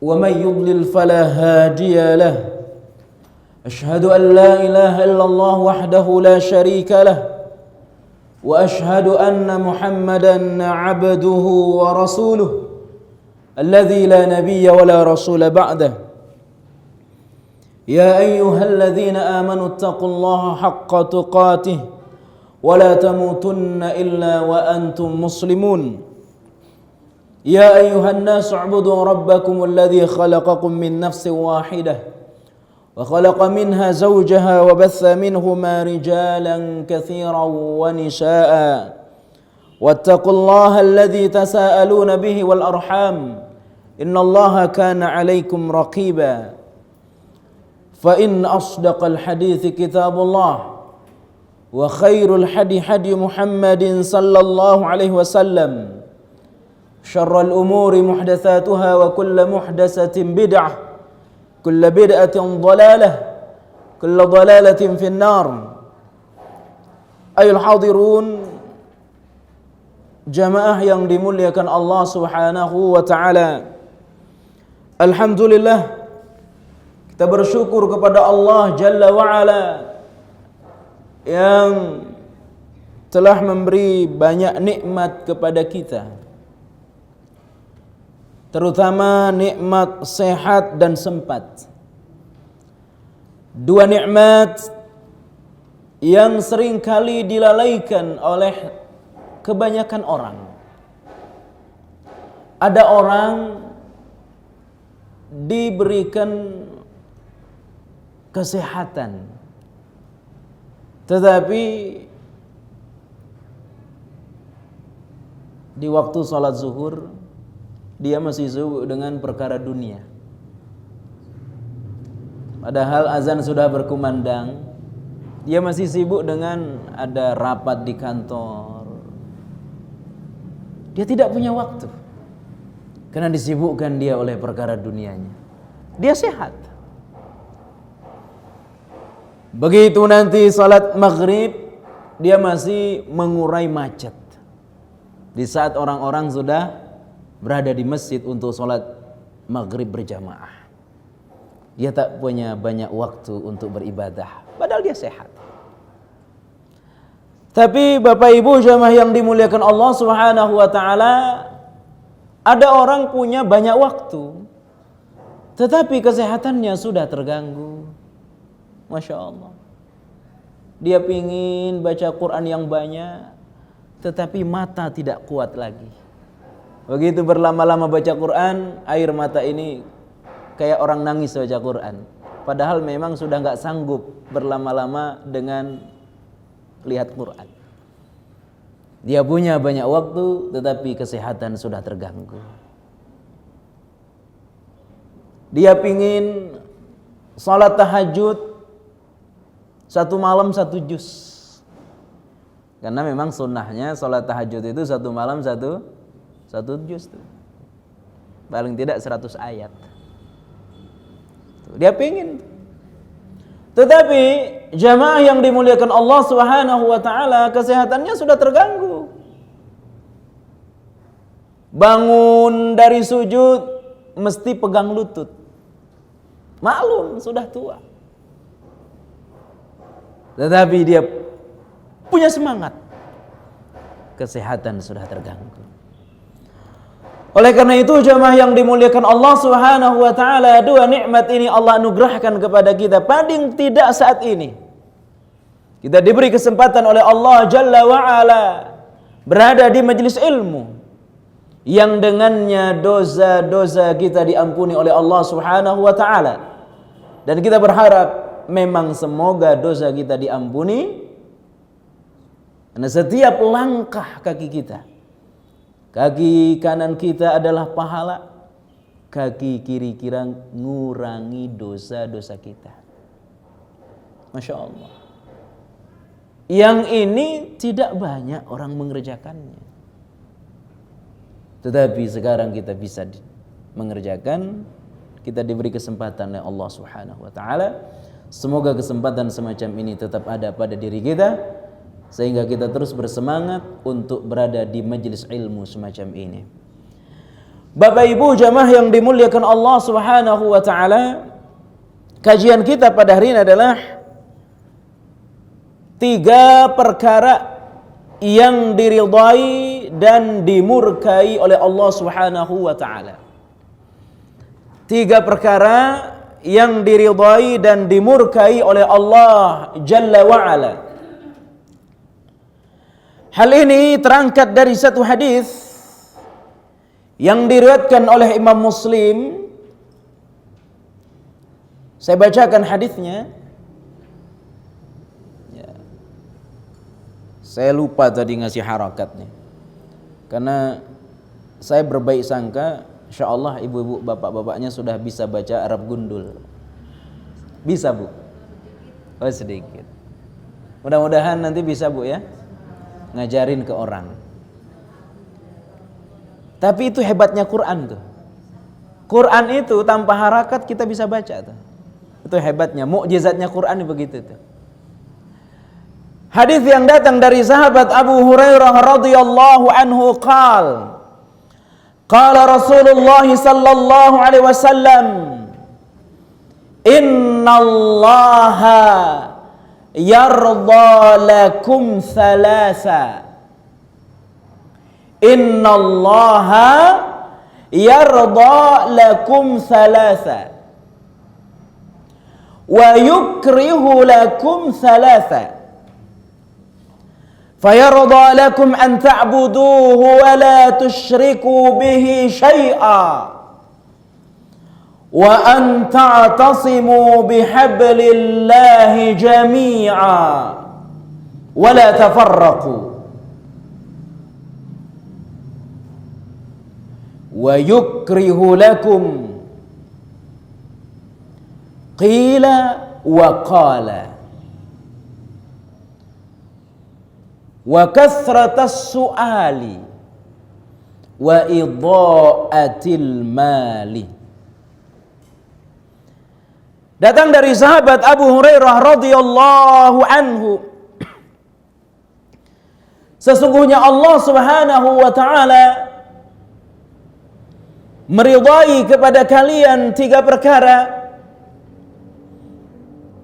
ومن يضلل فلا هادي له أشهد أن لا إله إلا الله وحده لا شريك له وأشهد أن محمدا عبده ورسوله الذي لا نبي ولا رسول بعده يا أيها الذين آمنوا اتقوا الله حق تقاته ولا تموتن إلا وأنتم مسلمون يا أيها الناس اعبدوا ربكم الذي خلقكم من نفس واحدة وخلق منها زوجها وبث منهما رجالا كثيرا ونساء واتقوا الله الذي تساءلون به والأرحام إن الله كان عليكم رقيبا فإن أصدق الحديث كتاب الله وخير الحدي حدي محمد صلى الله عليه وسلم شر الأمور محدثاتها وكل محدثة بدعة كل بدعة ضلالة كل ضلالة في النار أيها الحاضرون jamaah yang dimuliakan Allah Subhanahu wa taala. Alhamdulillah kita bersyukur kepada Allah Jalla wa Ala yang telah memberi banyak nikmat kepada kita, terutama nikmat sehat dan sempat. Dua nikmat yang seringkali dilalaikan oleh kebanyakan orang. Ada orang diberikan kesehatan, tetapi di waktu sholat zuhur dia masih sibuk dengan perkara dunia. Padahal azan sudah berkumandang, dia masih sibuk dengan ada rapat di kantor. Dia tidak punya waktu karena disibukkan dia oleh perkara dunianya. Dia sehat. Begitu nanti salat maghrib, dia masih mengurai macet. Di saat orang-orang sudah berada di masjid untuk salat maghrib berjamaah, dia tak punya banyak waktu untuk beribadah, padahal dia sehat. Tapi Bapak Ibu jamaah yang dimuliakan Allah Subhanahu wa taala, ada orang punya banyak waktu tetapi kesehatannya sudah terganggu. Masya Allah. Dia pingin baca Quran yang banyak, tetapi mata tidak kuat lagi. Begitu berlama-lama baca Quran, air mata ini kayak orang nangis baca Quran. Padahal memang sudah gak sanggup berlama-lama dengan lihat Quran. Dia punya banyak waktu, tetapi kesehatan sudah terganggu. Dia pingin salat tahajud satu malam satu juz, karena memang sunnahnya salat tahajud itu satu malam satu juz tuh. Paling tidak 100 ayat. Dia pingin. Tetapi jamaah yang dimuliakan Allah Subhanahu wa taala, kesehatannya sudah terganggu. Bangun dari sujud mesti pegang lutut. Maklum sudah tua. Tetapi dia punya semangat. Kesehatan sudah terganggu. Oleh karena itu jamaah yang dimuliakan Allah Subhanahu wa taala, dua nikmat ini Allah anugerahkan kepada kita. Paling tidak saat ini kita diberi kesempatan oleh Allah Jalla wa Ala berada di majelis ilmu yang dengannya dosa-dosa kita diampuni oleh Allah Subhanahu wa taala. Dan kita berharap memang semoga dosa kita diampuni, karena setiap langkah kaki kita, kaki kanan kita adalah pahala, kaki kiri kita ngurangi dosa-dosa kita. Masya Allah. Yang ini tidak banyak orang mengerjakannya, tetapi sekarang kita bisa mengerjakan. Kita diberi kesempatan oleh Allah Subhanahu wa taala. Semoga kesempatan semacam ini tetap ada pada diri kita, sehingga kita terus bersemangat untuk berada di majelis ilmu semacam ini. Bapak Ibu jamaah yang dimuliakan Allah Subhanahu wa taala, kajian kita pada hari ini adalah 3 perkara yang diridhai dan dimurkai oleh Allah Subhanahu wa taala. 3 perkara yang diridhai dan dimurkai oleh Allah Jalla wa Ala. Hal ini terangkat dari satu hadis yang diriwayatkan oleh Imam Muslim. Saya bacakan hadisnya. Ya. Saya lupa tadi ngasih harakatnya. Karena saya berbaik sangka, insyaallah ibu-ibu bapak-bapaknya sudah bisa baca Arab gundul. Bisa, Bu? Oh, sedikit. Mudah-mudahan nanti bisa, Bu, ya. Ngajarin ke orang. Tapi itu hebatnya Quran tuh. Quran itu tanpa harakat kita bisa baca tuh. Itu hebatnya, mukjizatnya Quran begitu tuh. Hadis yang datang dari sahabat Abu Hurairah radhiyallahu anhu qala Rasulullah sallallahu alaihi wasallam, innallaha yarda lakum thalatha. Innallaha yarda lakum thalatha wa yukrihu lakum thalatha. Fayarda lakum an ta'buduhu wa la tushriku bihi syai'a wa an ta'tasimu bihablillahi jami'a wa la tafarraqu. Wa yukrihu lakum qila wa qala wa kathratas su'ali wa idha'atil mali. Datang dari sahabat Abu Hurairah radhiyallahu anhu, sesungguhnya Allah Subhanahu wa taala meridai kepada kalian 3 perkara.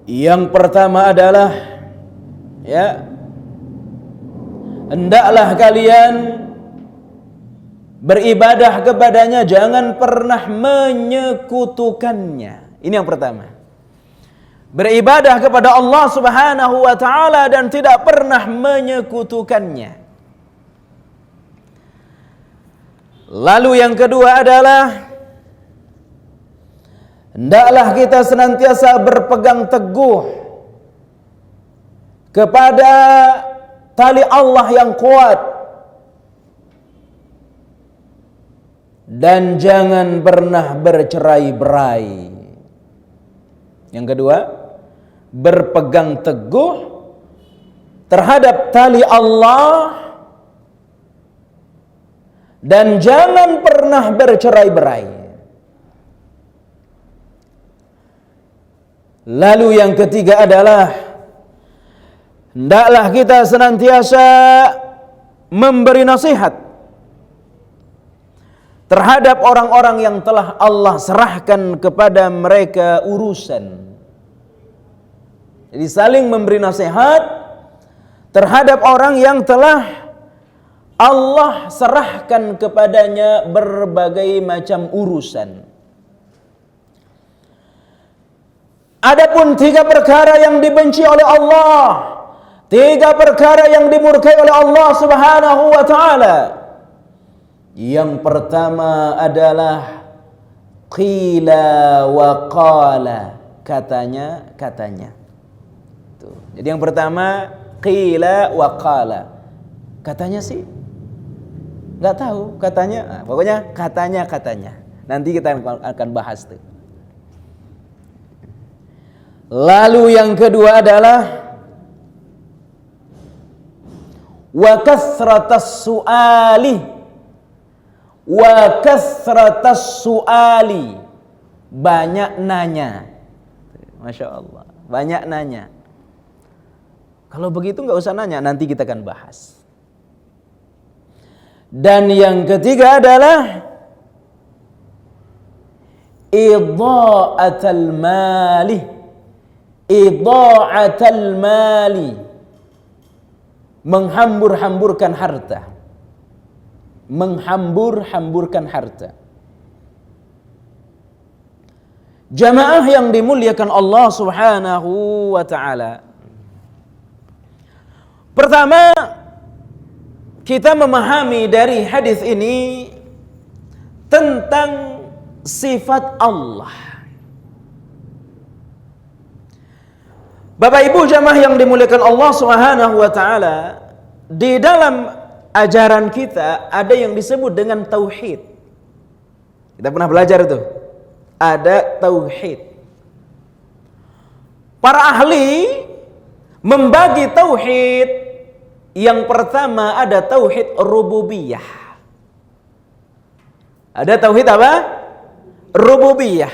Yang pertama adalah, ya, hendaklah kalian beribadah kepadanya, jangan pernah menyekutukannya. Ini yang pertama. Beribadah kepada Allah Subhanahu wa taala dan tidak pernah menyekutukannya. Lalu yang kedua adalah, hendaklah kita senantiasa berpegang teguh kepada tali Allah yang kuat dan jangan pernah bercerai-berai. Yang kedua, berpegang teguh terhadap tali Allah dan jangan pernah bercerai-berai. Lalu yang ketiga adalah, hendaklah kita senantiasa memberi nasihat terhadap orang-orang yang telah Allah serahkan kepada mereka urusan. Jadi saling memberi nasihat terhadap orang yang telah Allah serahkan kepadanya berbagai macam urusan. Adapun 3 perkara yang dibenci oleh Allah, 3 perkara yang dimurkai oleh Allah Subhanahu wa taala. Yang pertama adalah qila wa qala, katanya. Tuh. Jadi yang pertama qila wa qala. Katanya sih nggak tahu, katanya, pokoknya katanya. Nanti kita akan bahas tuh. Lalu yang kedua adalah wa kathratas su'ali, banyak nanya. Masya Allah, banyak nanya. Kalau begitu nggak usah nanya, nanti kita akan bahas. Dan yang ketiga adalah idha'atal mali, idha'atal mali, menghambur-hamburkan harta, menghambur-hamburkan harta. Jamaah yang dimuliakan Allah Subhanahu wa taala. Pertama, kita memahami dari hadis ini tentang sifat Allah. Bapak Ibu jamaah yang dimuliakan Allah Subhanahu wa taala, di dalam ajaran kita ada yang disebut dengan tauhid. Kita pernah belajar itu. Ada tauhid. Para ahli membagi tauhid. Yang pertama ada tauhid rububiyah. Ada tauhid apa? Rububiyah.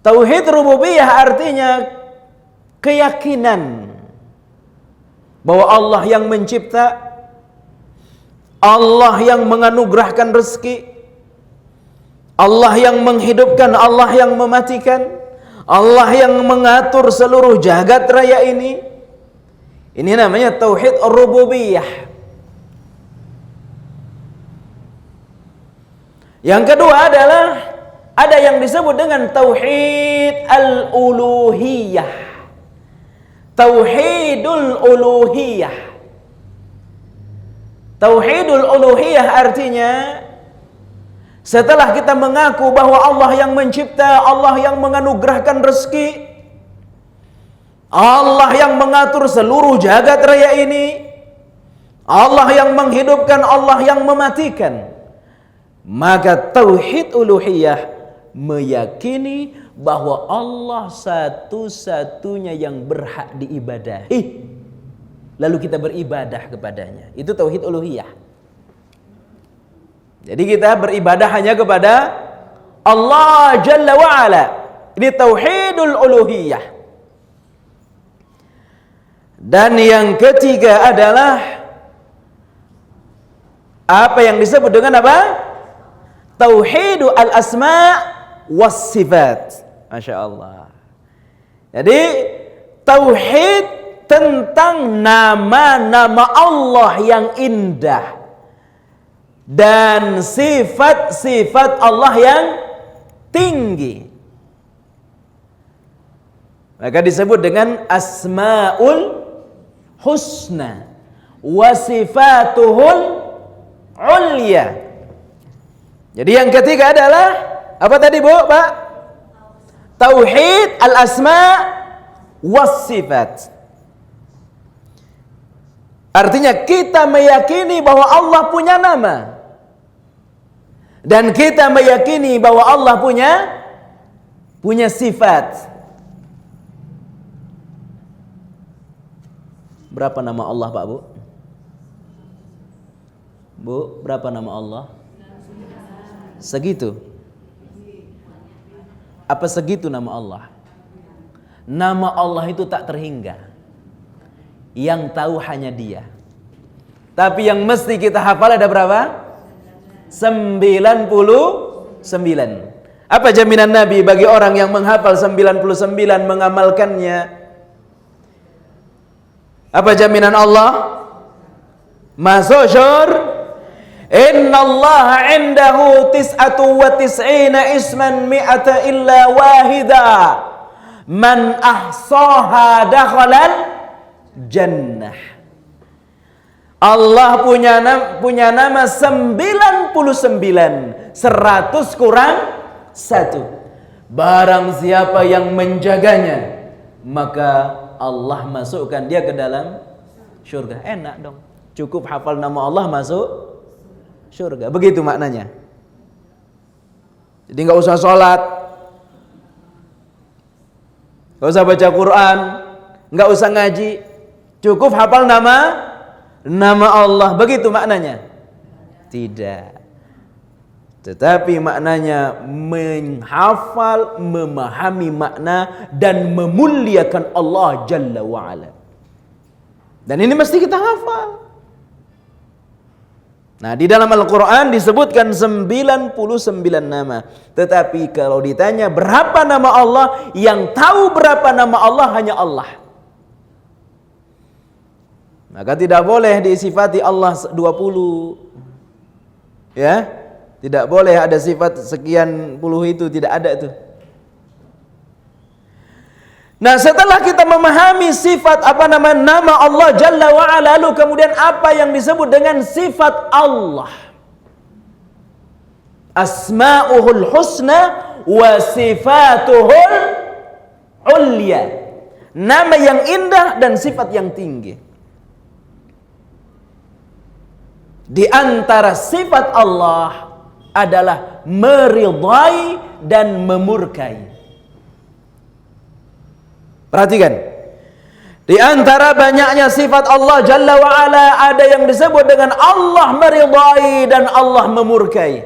Tauhid rububiyah artinya keyakinan bahwa Allah yang mencipta, Allah yang menganugerahkan rezeki, Allah yang menghidupkan, Allah yang mematikan, Allah yang mengatur seluruh jagat raya ini. Ini namanya tauhid rububiyah. Yang kedua adalah ada yang disebut dengan tauhid al-uluhiyah. Tauhidul uluhiyah. Tauhidul uluhiyah artinya setelah kita mengaku bahwa Allah yang mencipta, Allah yang menganugerahkan rezeki, Allah yang mengatur seluruh jagat raya ini, Allah yang menghidupkan, Allah yang mematikan, maka tauhid uluhiyah meyakini bahwa Allah satu-satunya yang berhak diibadahi, lalu kita beribadah kepadanya. Itu tauhid uluhiyah. Jadi kita beribadah hanya kepada Allah Jalla wa'ala. Ini tauhidul uluhiyah. Dan yang ketiga adalah apa yang disebut dengan apa? Tauhidul al-asma' was sifat. Masya Allah. Jadi tauhid tentang nama-nama Allah yang indah dan sifat-sifat Allah yang tinggi. Maka disebut dengan asmaul husna wa sifatuhul ulya. Jadi yang ketiga adalah apa tadi Bu, Pak? Tauhid al-asma was sifat. Artinya kita meyakini bahwa Allah punya nama. Dan kita meyakini bahwa Allah punya sifat. Berapa nama Allah, Pak, Bu? Bu, berapa nama Allah? Segitu. Apa segitu nama Allah? Nama Allah itu tak terhingga. Yang tahu hanya Dia. Tapi yang mesti kita hafal ada berapa? 99. Apa jaminan Nabi bagi orang yang menghafal 99 mengamalkannya? Apa jaminan Allah? Masuk syurga. Inna Allah indahu tis'atu wa tis'ina isman mi'ata illa wahida. Man ahsaha dakhalal jannah. Allah punya nama 99. 100 kurang 1. Barang siapa yang menjaganya, maka Allah masukkan dia ke dalam syurga. Enak dong. Cukup hafal nama Allah masuk syurga. Begitu maknanya. Jadi nggak usah sholat, nggak usah baca Quran, nggak usah ngaji. Cukup hafal nama Allah. Begitu maknanya? Tidak. Tetapi maknanya menghafal, memahami makna dan memuliakan Allah Jalla wa'ala. Dan ini mesti kita hafal. Nah, di dalam Al-Quran disebutkan 99 nama. Tetapi kalau ditanya berapa nama Allah, yang tahu berapa nama Allah hanya Allah. Maka tidak boleh disifati Allah 20. Ya, tidak boleh ada sifat sekian puluh itu, tidak ada itu. Nah, setelah kita memahami sifat nama Allah Jalla wa Ala, lalu kemudian apa yang disebut dengan sifat Allah? Asma'uhul husna wa sifatuhul ulya. Nama yang indah dan sifat yang tinggi. Di antara sifat Allah adalah meridai dan memurkai. Perhatikan, di antara banyaknya sifat Allah Jalla wa Ala ada yang disebut dengan Allah meridai dan Allah memurkai.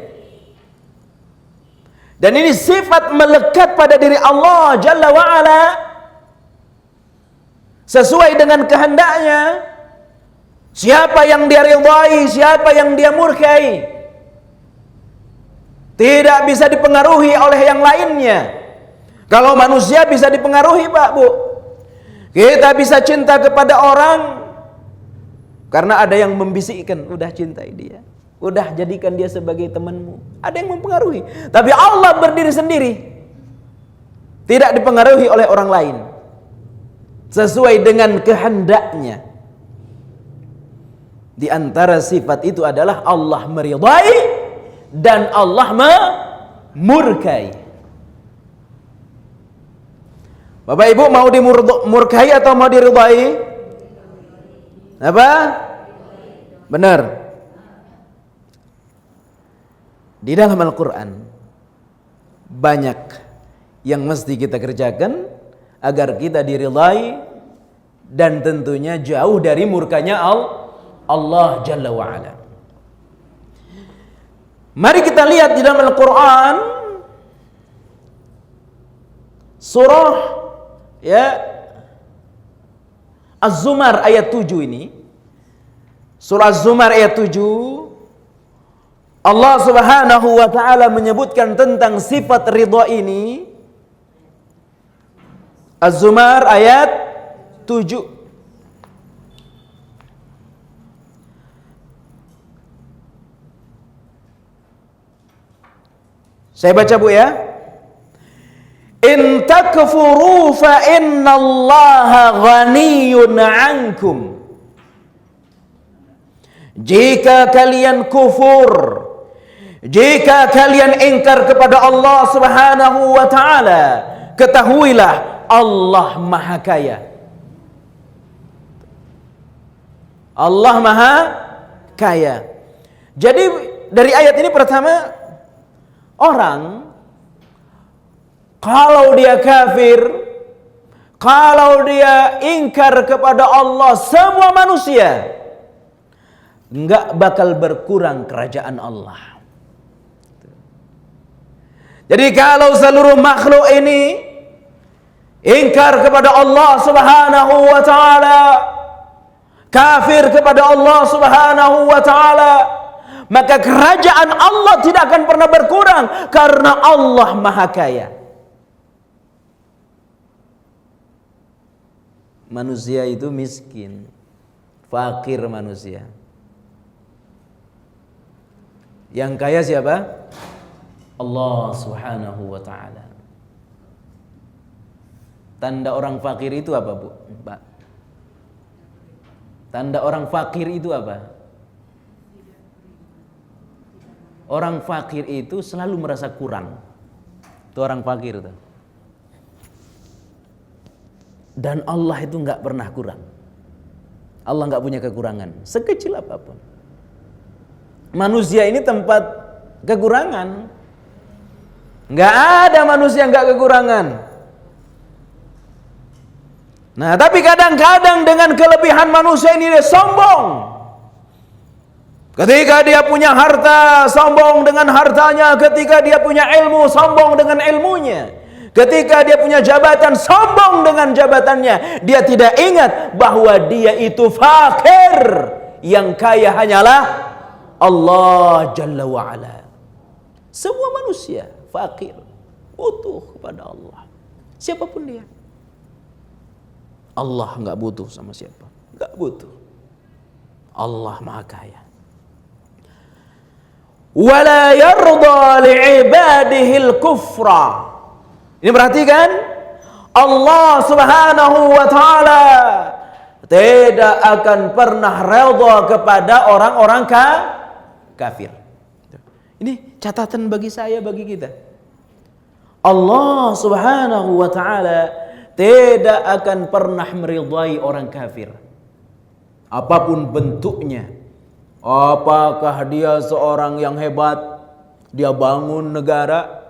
Dan ini sifat melekat pada diri Allah Jalla wa Ala sesuai dengan kehendaknya. Siapa yang dia ridai, siapa yang dia murkai, tidak bisa dipengaruhi oleh yang lainnya. Kalau manusia bisa dipengaruhi, Pak, Bu. Kita bisa cinta kepada orang karena ada yang membisikkan, udah cintai dia, udah jadikan dia sebagai temanmu. Ada yang mempengaruhi. Tapi Allah berdiri sendiri, tidak dipengaruhi oleh orang lain, sesuai dengan kehendaknya. Di antara sifat itu adalah Allah meridai dan Allah memurkai. Bapak Ibu, mau dimurkai atau mau diridai? Apa? Benar. Di dalam Al-Quran banyak yang mesti kita kerjakan agar kita diridai dan tentunya jauh dari murkanya Allah Jalla wa'ala. Mari kita lihat di dalam Al-Quran surah Az-Zumar ayat 7 ini. Surah Az-Zumar ayat 7, Allah Subhanahu wa ta'ala menyebutkan tentang sifat ridha ini. Az-Zumar ayat 7. Saya baca, Bu, ya. In takfuru fa innallaha ghaniyun ankum. Jika kalian kufur, jika kalian ingkar kepada Allah Subhanahu wa ta'ala, ketahuilah Allah Maha Kaya. Allah Maha Kaya. Jadi dari ayat ini pertama, orang kalau dia kafir, kalau dia ingkar kepada Allah, semua manusia enggak bakal berkurang kerajaan Allah. Jadi kalau seluruh makhluk ini ingkar kepada Allah Subhanahu wa ta'ala, kafir kepada Allah Subhanahu wa ta'ala, maka kerajaan Allah tidak akan pernah berkurang karena Allah Maha Kaya. Manusia itu miskin, fakir manusia. Yang kaya siapa? Allah Subhanahu wa ta'ala. Tanda orang fakir itu apa, Bu? Pak? Tanda orang fakir itu apa? Orang fakir itu selalu merasa kurang. Itu orang fakir itu. Dan Allah itu nggak pernah kurang. Allah nggak punya kekurangan, sekecil apapun. Manusia ini tempat kekurangan. Nggak ada manusia nggak kekurangan. Nah, tapi kadang-kadang dengan kelebihan manusia ini dia sombong. Ketika dia punya harta, sombong dengan hartanya. Ketika dia punya ilmu, sombong dengan ilmunya. Ketika dia punya jabatan, sombong dengan jabatannya. Dia tidak ingat bahwa dia itu fakir. Yang kaya hanyalah Allah Jalla wa'ala. Semua manusia fakir, butuh kepada Allah. Siapapun dia. Allah enggak butuh sama siapa. Enggak butuh. Allah Maha Kaya. Wala yarda li'ibadihil kufra. Ini perhatikan, Allah Subhanahu wa taala tidak akan pernah redha kepada orang-orang kafir. Ini catatan bagi saya, bagi kita. Allah Subhanahu wa taala tidak akan pernah meridai orang kafir. Apapun bentuknya. Apakah dia seorang yang hebat, dia bangun negara.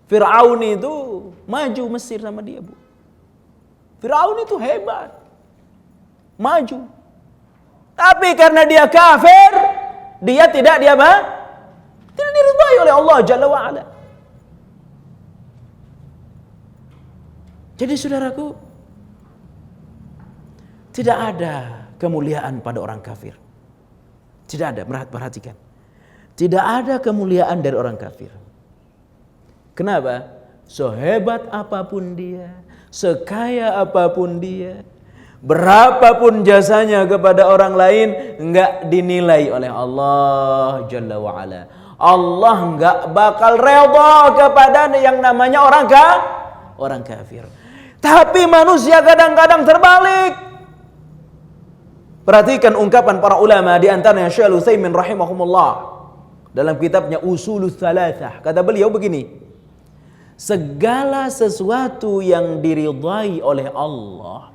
Fir'aun itu maju Mesir sama dia, Bu. Fir'aun itu hebat, maju. Tapi karena dia kafir, dia tidak tidak diridai oleh Allah Jalla wa'ala. Jadi saudaraku, tidak ada kemuliaan pada orang kafir. Tidak ada, perhatikan. Tidak ada kemuliaan dari orang kafir. Kenapa? Sehebat apapun dia, sekaya apapun dia, berapapun jasanya kepada orang lain, enggak dinilai oleh Allah Jalla wa'ala. Allah enggak bakal redha kepada yang namanya orang kafir. Tapi manusia kadang-kadang terbalik. Perhatikan ungkapan para ulama, di antaranya Syekh Utsaimin rahimahumullah dalam kitabnya Ushulus Tsalatsah. Kata beliau begini, segala sesuatu yang diridhai oleh Allah,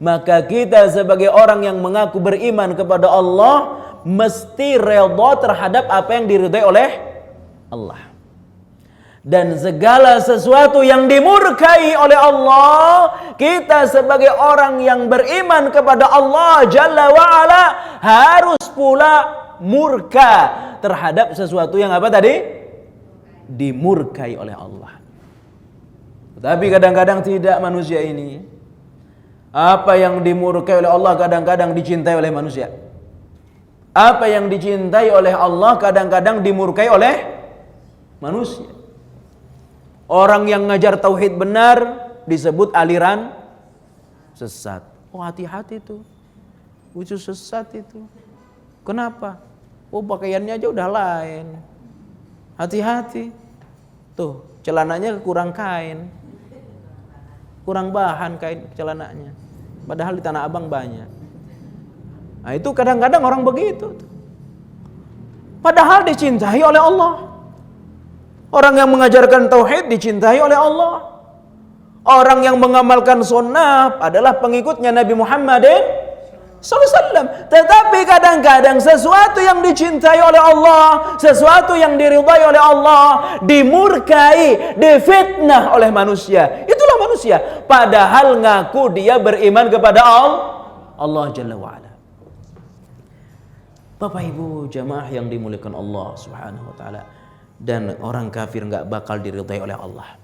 maka kita sebagai orang yang mengaku beriman kepada Allah mesti redha terhadap apa yang diridhai oleh Allah. Dan segala sesuatu yang dimurkai oleh Allah, kita sebagai orang yang beriman kepada Allah Jalla wa'ala harus pula murka terhadap sesuatu yang apa tadi? Dimurkai oleh Allah. Tapi kadang-kadang tidak manusia ini. Apa yang dimurkai oleh Allah kadang-kadang dicintai oleh manusia. Apa yang dicintai oleh Allah kadang-kadang dimurkai oleh manusia. Orang yang ngajar tauhid benar disebut aliran sesat. Oh, hati-hati tuh. Itu sesat itu. Kenapa? Oh, pakaiannya aja udah lain. Hati-hati. Tuh, celananya kurang kain. Kurang bahan kain celananya. Padahal di Tanah Abang banyak. Nah, itu kadang-kadang orang begitu. Padahal dicintai oleh Allah. Orang yang mengajarkan tauhid dicintai oleh Allah. Orang yang mengamalkan sunnah adalah pengikutnya Nabi Muhammad SAW. Tetapi kadang-kadang sesuatu yang dicintai oleh Allah, sesuatu yang diridhai oleh Allah, dimurkai, difitnah oleh manusia. Itulah manusia. Padahal ngaku dia beriman kepada Allah Jalla wa'ala. Bapak Ibu jamaah yang dimuliakan Allah Subhanahu wa ta'ala. Dan orang kafir enggak bakal diridhai oleh Allah.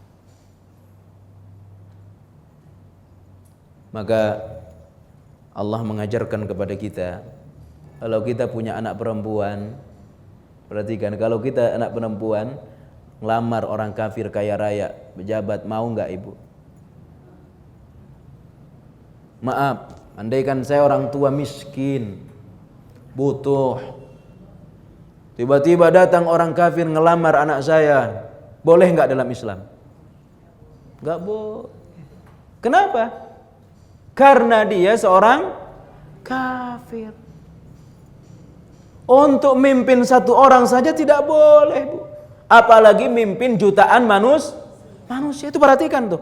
Maka Allah mengajarkan kepada kita, kalau kita punya anak perempuan, perhatikan, kalau kita anak perempuan ngelamar orang kafir kaya raya, pejabat, mau enggak ibu? Maaf, andaikan saya orang tua miskin, butuh, tiba-tiba datang orang kafir ngelamar anak saya, boleh enggak dalam Islam? Enggak boleh. Kenapa? Karena dia seorang kafir. Untuk mimpin satu orang saja tidak boleh, Bu. Apalagi mimpin jutaan manusia. Itu perhatikan tuh.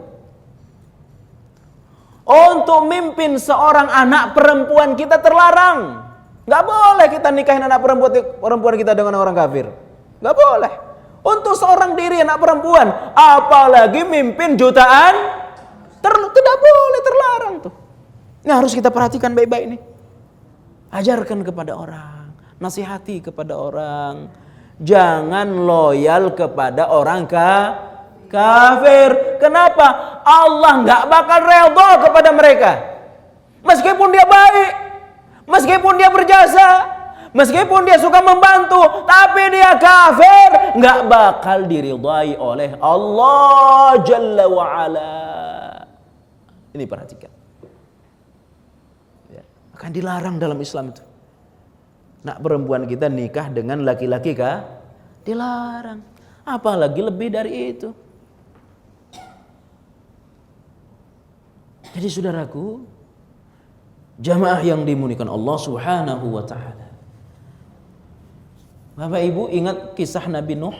Untuk mimpin seorang anak perempuan kita terlarang. Gak boleh kita nikahin anak perempuan kita dengan orang kafir. Gak boleh. Untuk seorang diri anak perempuan, apalagi mimpin jutaan, tidak boleh, terlarang tuh. Ini harus kita perhatikan baik-baik nih. Ajarkan kepada orang, nasihati kepada orang. Jangan loyal kepada orang kafir. Kenapa? Allah gak bakal redha kepada mereka. Meskipun dia baik, meskipun dia berjasa, Meskipun dia suka membantu, tapi dia kafir, nggak bakal diridhai oleh Allah Jalla wa'ala. Ini perhatikan. Ya, akan dilarang dalam Islam itu. Nak perempuan kita nikah dengan laki-laki kah? Dilarang. Apalagi lebih dari itu. Jadi saudaraku, jamaah yang dimuliakan Allah Subhanahu wa taala. Bapak Ibu ingat kisah Nabi Nuh?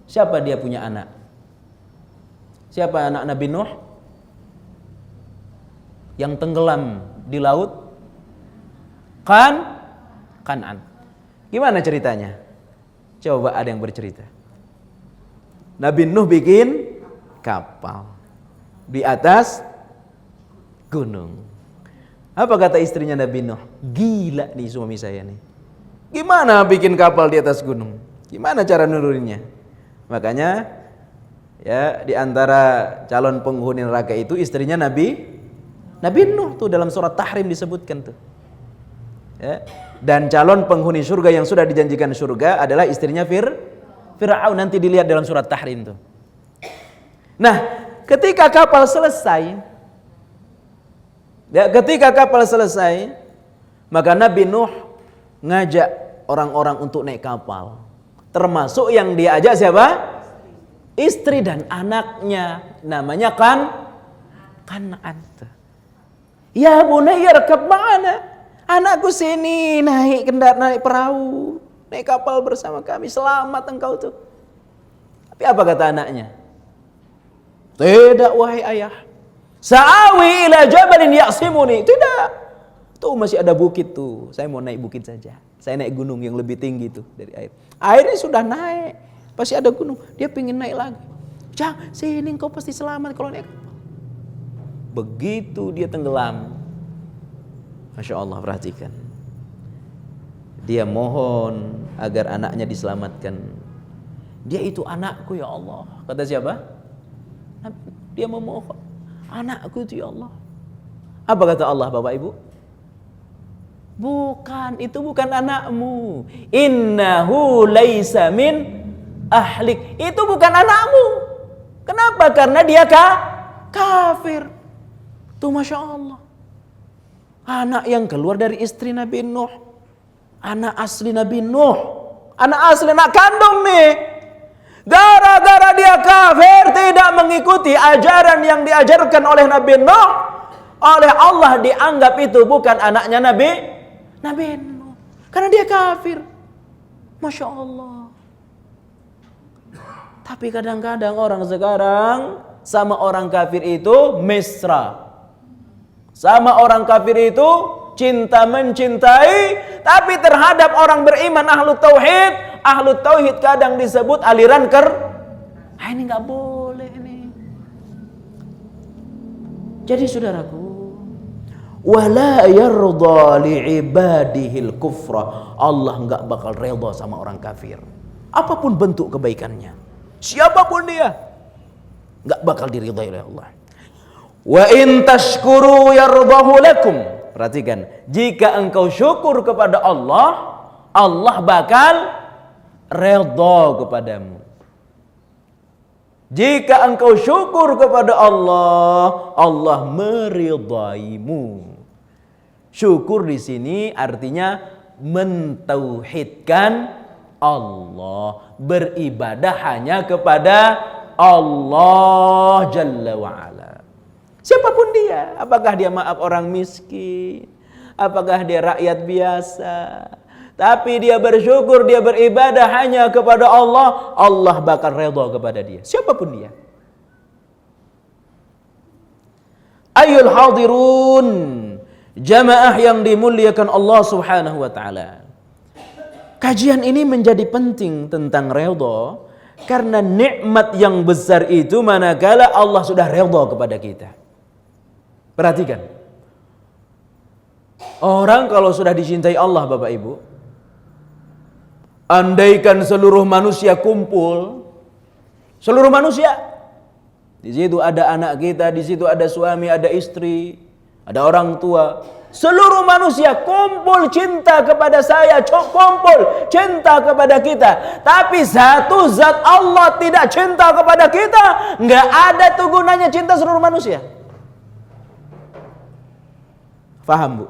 Siapa dia punya anak? Siapa anak Nabi Nuh? Yang tenggelam di laut? Kan'an. Gimana ceritanya? Coba ada yang bercerita. Nabi Nuh bikin kapal di atas gunung. Apa kata istrinya Nabi Nuh? Gila nih suami saya nih. Gimana bikin kapal di atas gunung? Gimana cara nuruninnya? Makanya ya di antara calon penghuni neraka itu istrinya Nabi Nuh tuh dalam surat Tahrim disebutkan tuh. Ya. Dan calon penghuni surga yang sudah dijanjikan surga adalah istrinya Fir'aun, nanti dilihat dalam surat Tahrim tuh. Nah, ketika kapal selesai, maka Nabi Nuh ngajak orang-orang untuk naik kapal. Termasuk yang dia ajak siapa? Istri dan anaknya, namanya Kan'an. Ya bunayya rakab ma'ana. Anakku sini naik perahu, naik kapal bersama kami, selamat engkau tuh. Tapi apa kata anaknya? Tidak wahai ayah. Sa'awi ila jabalin ya'simuni. Tidak. Tuh masih ada bukit tuh. Saya mau naik bukit saja. Saya naik gunung yang lebih tinggi tuh dari air. Airnya sudah naik. Pasti ada gunung. Dia pengen naik lagi. Jangan, sini engkau pasti selamat kalau naik kapal. Begitu dia tenggelam. Masya Allah, perhatikan. Dia mohon agar anaknya diselamatkan. Dia itu anakku ya Allah. Kata siapa? Dia memohon. Anakku itu ya Allah. Apa kata Allah Bapak Ibu? Bukan, itu bukan anakmu. Innahu laisa min ahlik. Itu bukan anakmu. Kenapa? Karena dia kafir. Tuh Masya Allah. Anak yang keluar dari istri Nabi Nuh. Anak asli Nabi Nuh. Anak asli, anak kandung nih. Gara-gara dia kafir, tidak mengikuti ajaran yang diajarkan oleh Nabi Nuh, oleh Allah dianggap itu bukan anaknya Nabi Nuh. Karena dia kafir. Masya Allah. Tapi kadang-kadang orang sekarang sama orang kafir itu mesra. Sama orang kafir itu cinta mencintai, tapi terhadap orang beriman ahlu tauhid kadang disebut aliran ini nggak boleh ini. Jadi saudaraku, wala yarda li'ibadihil kufra. Allah nggak bakal redha sama orang kafir. Apapun bentuk kebaikannya, siapapun dia, nggak bakal diridhai oleh Allah. Wa in tashkuru yardahu lakum. Perhatikan, jika engkau syukur kepada Allah, Allah bakal redha kepadamu. Jika engkau syukur kepada Allah, Allah meridhaimu. Syukur di sini artinya mentauhidkan Allah, beribadah hanya kepada Allah Jalla wa'ala. Siapapun dia, apakah dia maaf orang miskin, apakah dia rakyat biasa, tapi dia bersyukur, dia beribadah hanya kepada Allah, Allah bakal redha kepada dia, siapapun dia. Ayul hadirun, jamaah yang dimuliakan Allah Subhanahu wa taala. Kajian ini menjadi penting tentang redha karena nikmat yang besar itu manakala Allah sudah redha kepada kita. Perhatikan. Orang kalau sudah dicintai Allah Bapak Ibu, andaikan seluruh manusia kumpul, seluruh manusia, di situ ada anak kita, di situ ada suami, ada istri, ada orang tua, seluruh manusia kumpul cinta kepada saya, kumpul cinta kepada kita, tapi satu zat Allah tidak cinta kepada kita, nggak ada tuh gunanya cinta seluruh manusia. Faham, Bu?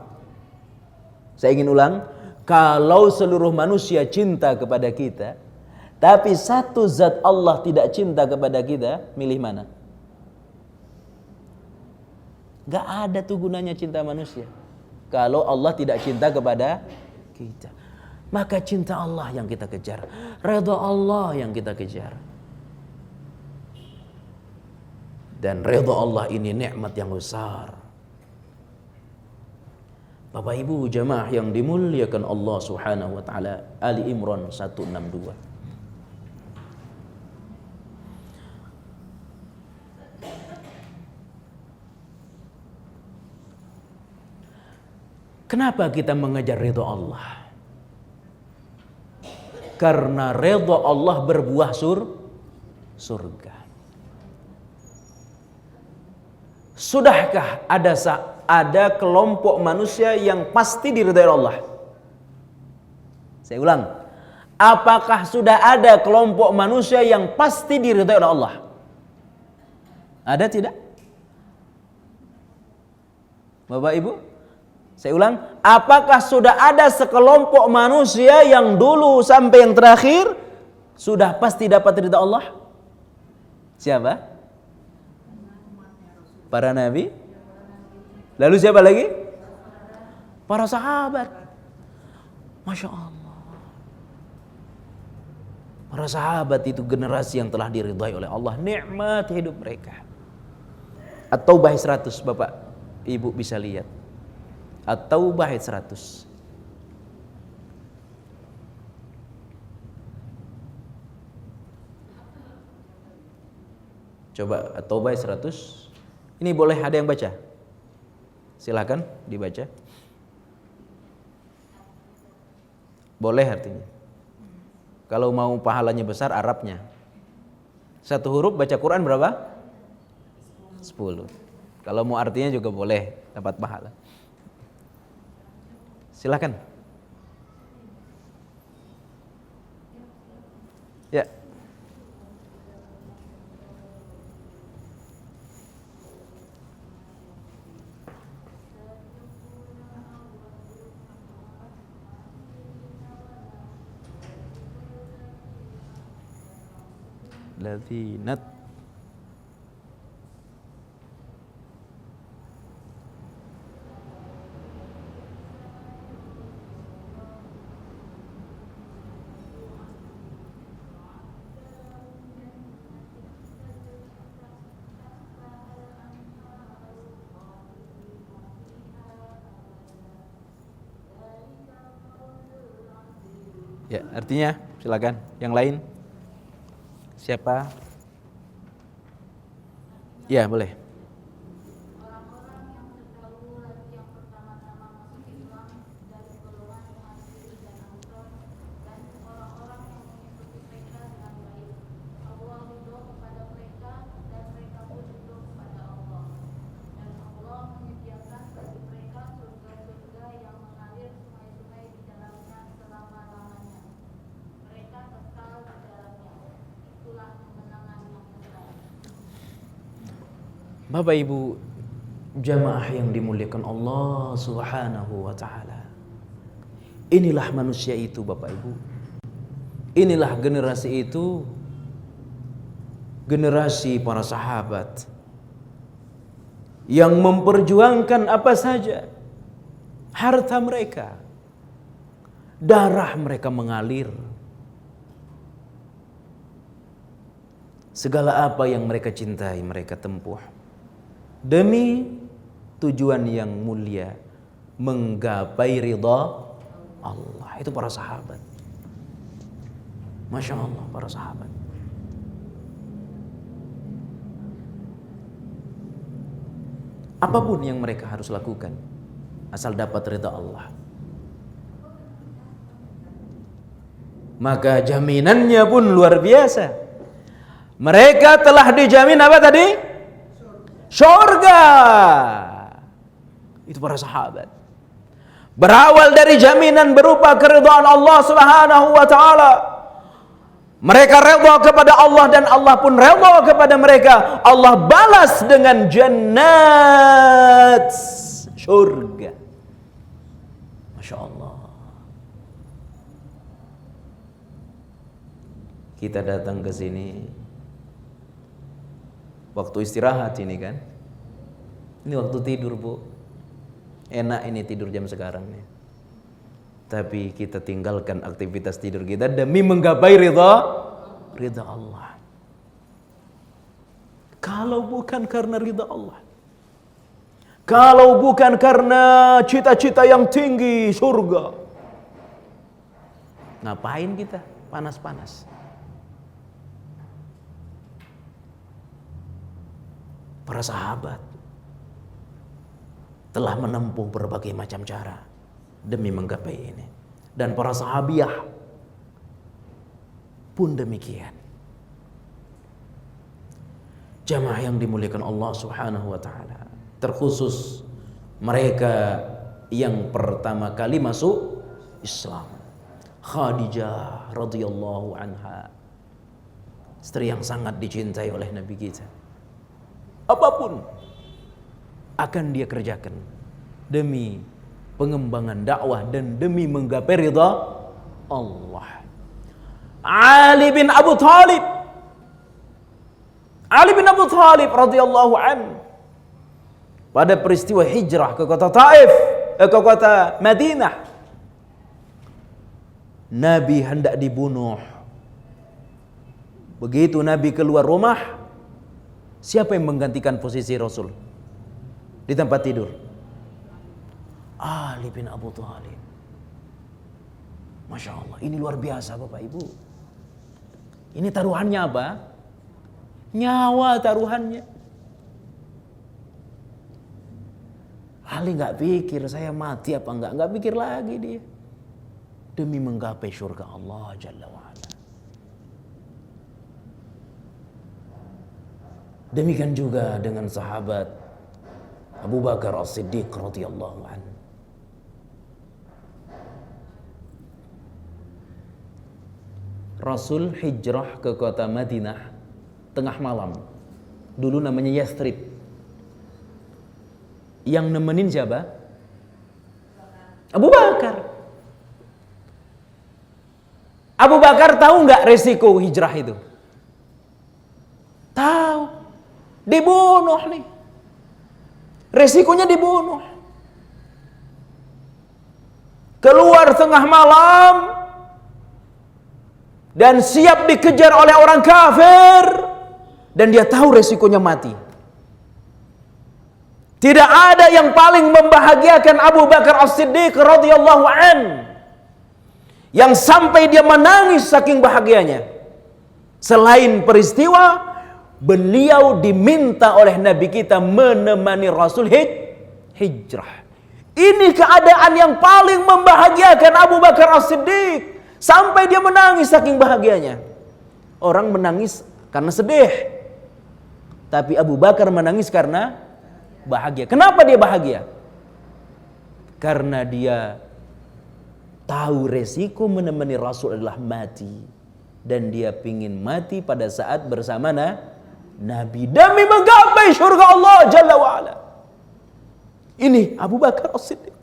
Saya ingin ulang, kalau seluruh manusia cinta kepada kita, tapi satu zat Allah tidak cinta kepada kita, milih mana? Gak ada tuh gunanya cinta manusia kalau Allah tidak cinta kepada kita. Maka cinta Allah yang kita kejar, redha Allah yang kita kejar. Dan redha Allah ini nikmat yang besar. Bapak Ibu jamaah yang dimuliakan Allah Subhanahu wa taala, Ali Imran 162. Kenapa kita mengejar ridha Allah? Karena ridha Allah berbuah surga. Sudahkah ada kelompok manusia yang pasti diridhai Allah? Saya ulang. Apakah sudah ada kelompok manusia yang pasti diridhai oleh Allah? Ada tidak? Bapak Ibu? Saya ulang, apakah sudah ada sekelompok manusia yang dulu sampai yang terakhir sudah pasti dapat ridha Allah? Siapa? Para nabi. Lalu siapa lagi? Para sahabat. Masya Allah. Para sahabat itu generasi yang telah diridhai oleh Allah. Nikmat hidup mereka. At-Taubah 100, Bapak Ibu bisa lihat. At-Taubah 100. Coba At-Taubah 100. Ini boleh ada yang baca? Silakan dibaca. Boleh artinya. Kalau mau pahalanya besar Arabnya. Satu huruf baca Quran berapa? 10. Kalau mau artinya juga boleh dapat pahala. Silakan. Ya. Ladzinat ya, artinya silakan. Yang lain? Siapa? Ya, boleh. Bapak Ibu jamaah yang dimuliakan Allah Subhanahu wa taala. Inilah manusia itu, Bapak Ibu. Inilah generasi itu. Generasi para sahabat yang memperjuangkan apa saja. Harta mereka, darah mereka mengalir. Segala apa yang mereka cintai mereka tempuh demi tujuan yang mulia, menggapai ridha Allah. Itu para sahabat. Masya Allah, para sahabat. Apapun yang mereka harus lakukan asal dapat ridha Allah, maka jaminannya pun luar biasa. Mereka telah dijamin apa tadi? Surga. Itu para sahabat. berawal dari jaminan berupa keridhaan Allah Subhanahu wa taala. Mereka redha kepada Allah dan Allah pun redha kepada mereka. Allah balas dengan jannat, surga. Masya Allah. Kita datang ke sini waktu istirahat ini kan. Ini waktu tidur, Bu. Enak ini tidur jam sekarang nih. Tapi kita tinggalkan aktivitas tidur kita demi menggapai ridha Allah. Kalau bukan karena ridha Allah, kalau bukan karena cita-cita yang tinggi surga, ngapain kita panas-panas? Para sahabat telah menempuh berbagai macam cara demi menggapai ini, dan para sahabiah pun demikian. Jamaah yang dimuliakan Allah Subhanahu wa taala, terkhusus mereka yang pertama kali masuk Islam. Khadijah radhiyallahu anha, istri yang sangat dicintai oleh Nabi kita. Apapun akan dia kerjakan demi pengembangan dakwah dan demi menggapai ridha Allah. Ali bin Abu Thalib radhiyallahu an, pada peristiwa hijrah ke kota Taif, ke kota Madinah, Nabi hendak dibunuh. Begitu Nabi keluar rumah, siapa yang menggantikan posisi Rasul di tempat tidur? Ali bin Abu Thalib. Masya Allah, ini luar biasa Bapak Ibu. Ini taruhannya apa? Nyawa taruhannya. Ali nggak pikir saya mati apa nggak pikir lagi dia. Demi menggapai surga Allah Jalla wa'ala. Demikian juga dengan sahabat Abu Bakar As-Siddiq radhiyallahu anhu. Rasul hijrah ke kota Madinah tengah malam. Dulu namanya Yathrib. Yang nemenin siapa? Abu Bakar. Abu Bakar tahu nggak resiko hijrah itu? Tahu. Dibunuh nih. Resikonya dibunuh. Keluar tengah malam dan siap dikejar oleh orang kafir, dan dia tahu resikonya mati. Tidak ada yang paling membahagiakan Abu Bakar As-Siddiq radhiyallahu an, yang sampai dia menangis saking bahagianya, selain peristiwa beliau diminta oleh Nabi kita menemani Rasul hijrah. Ini keadaan yang paling membahagiakan Abu Bakar As-Siddiq, sampai dia menangis saking bahagianya. Orang menangis karena sedih, tapi Abu Bakar menangis karena bahagia. Kenapa dia bahagia? Karena dia tahu resiko menemani Rasul adalah mati, dan dia pingin mati pada saat bersama Nabi demi menggapai surga Allah Jalla wa'ala. Ini Abu Bakar As-Siddiq.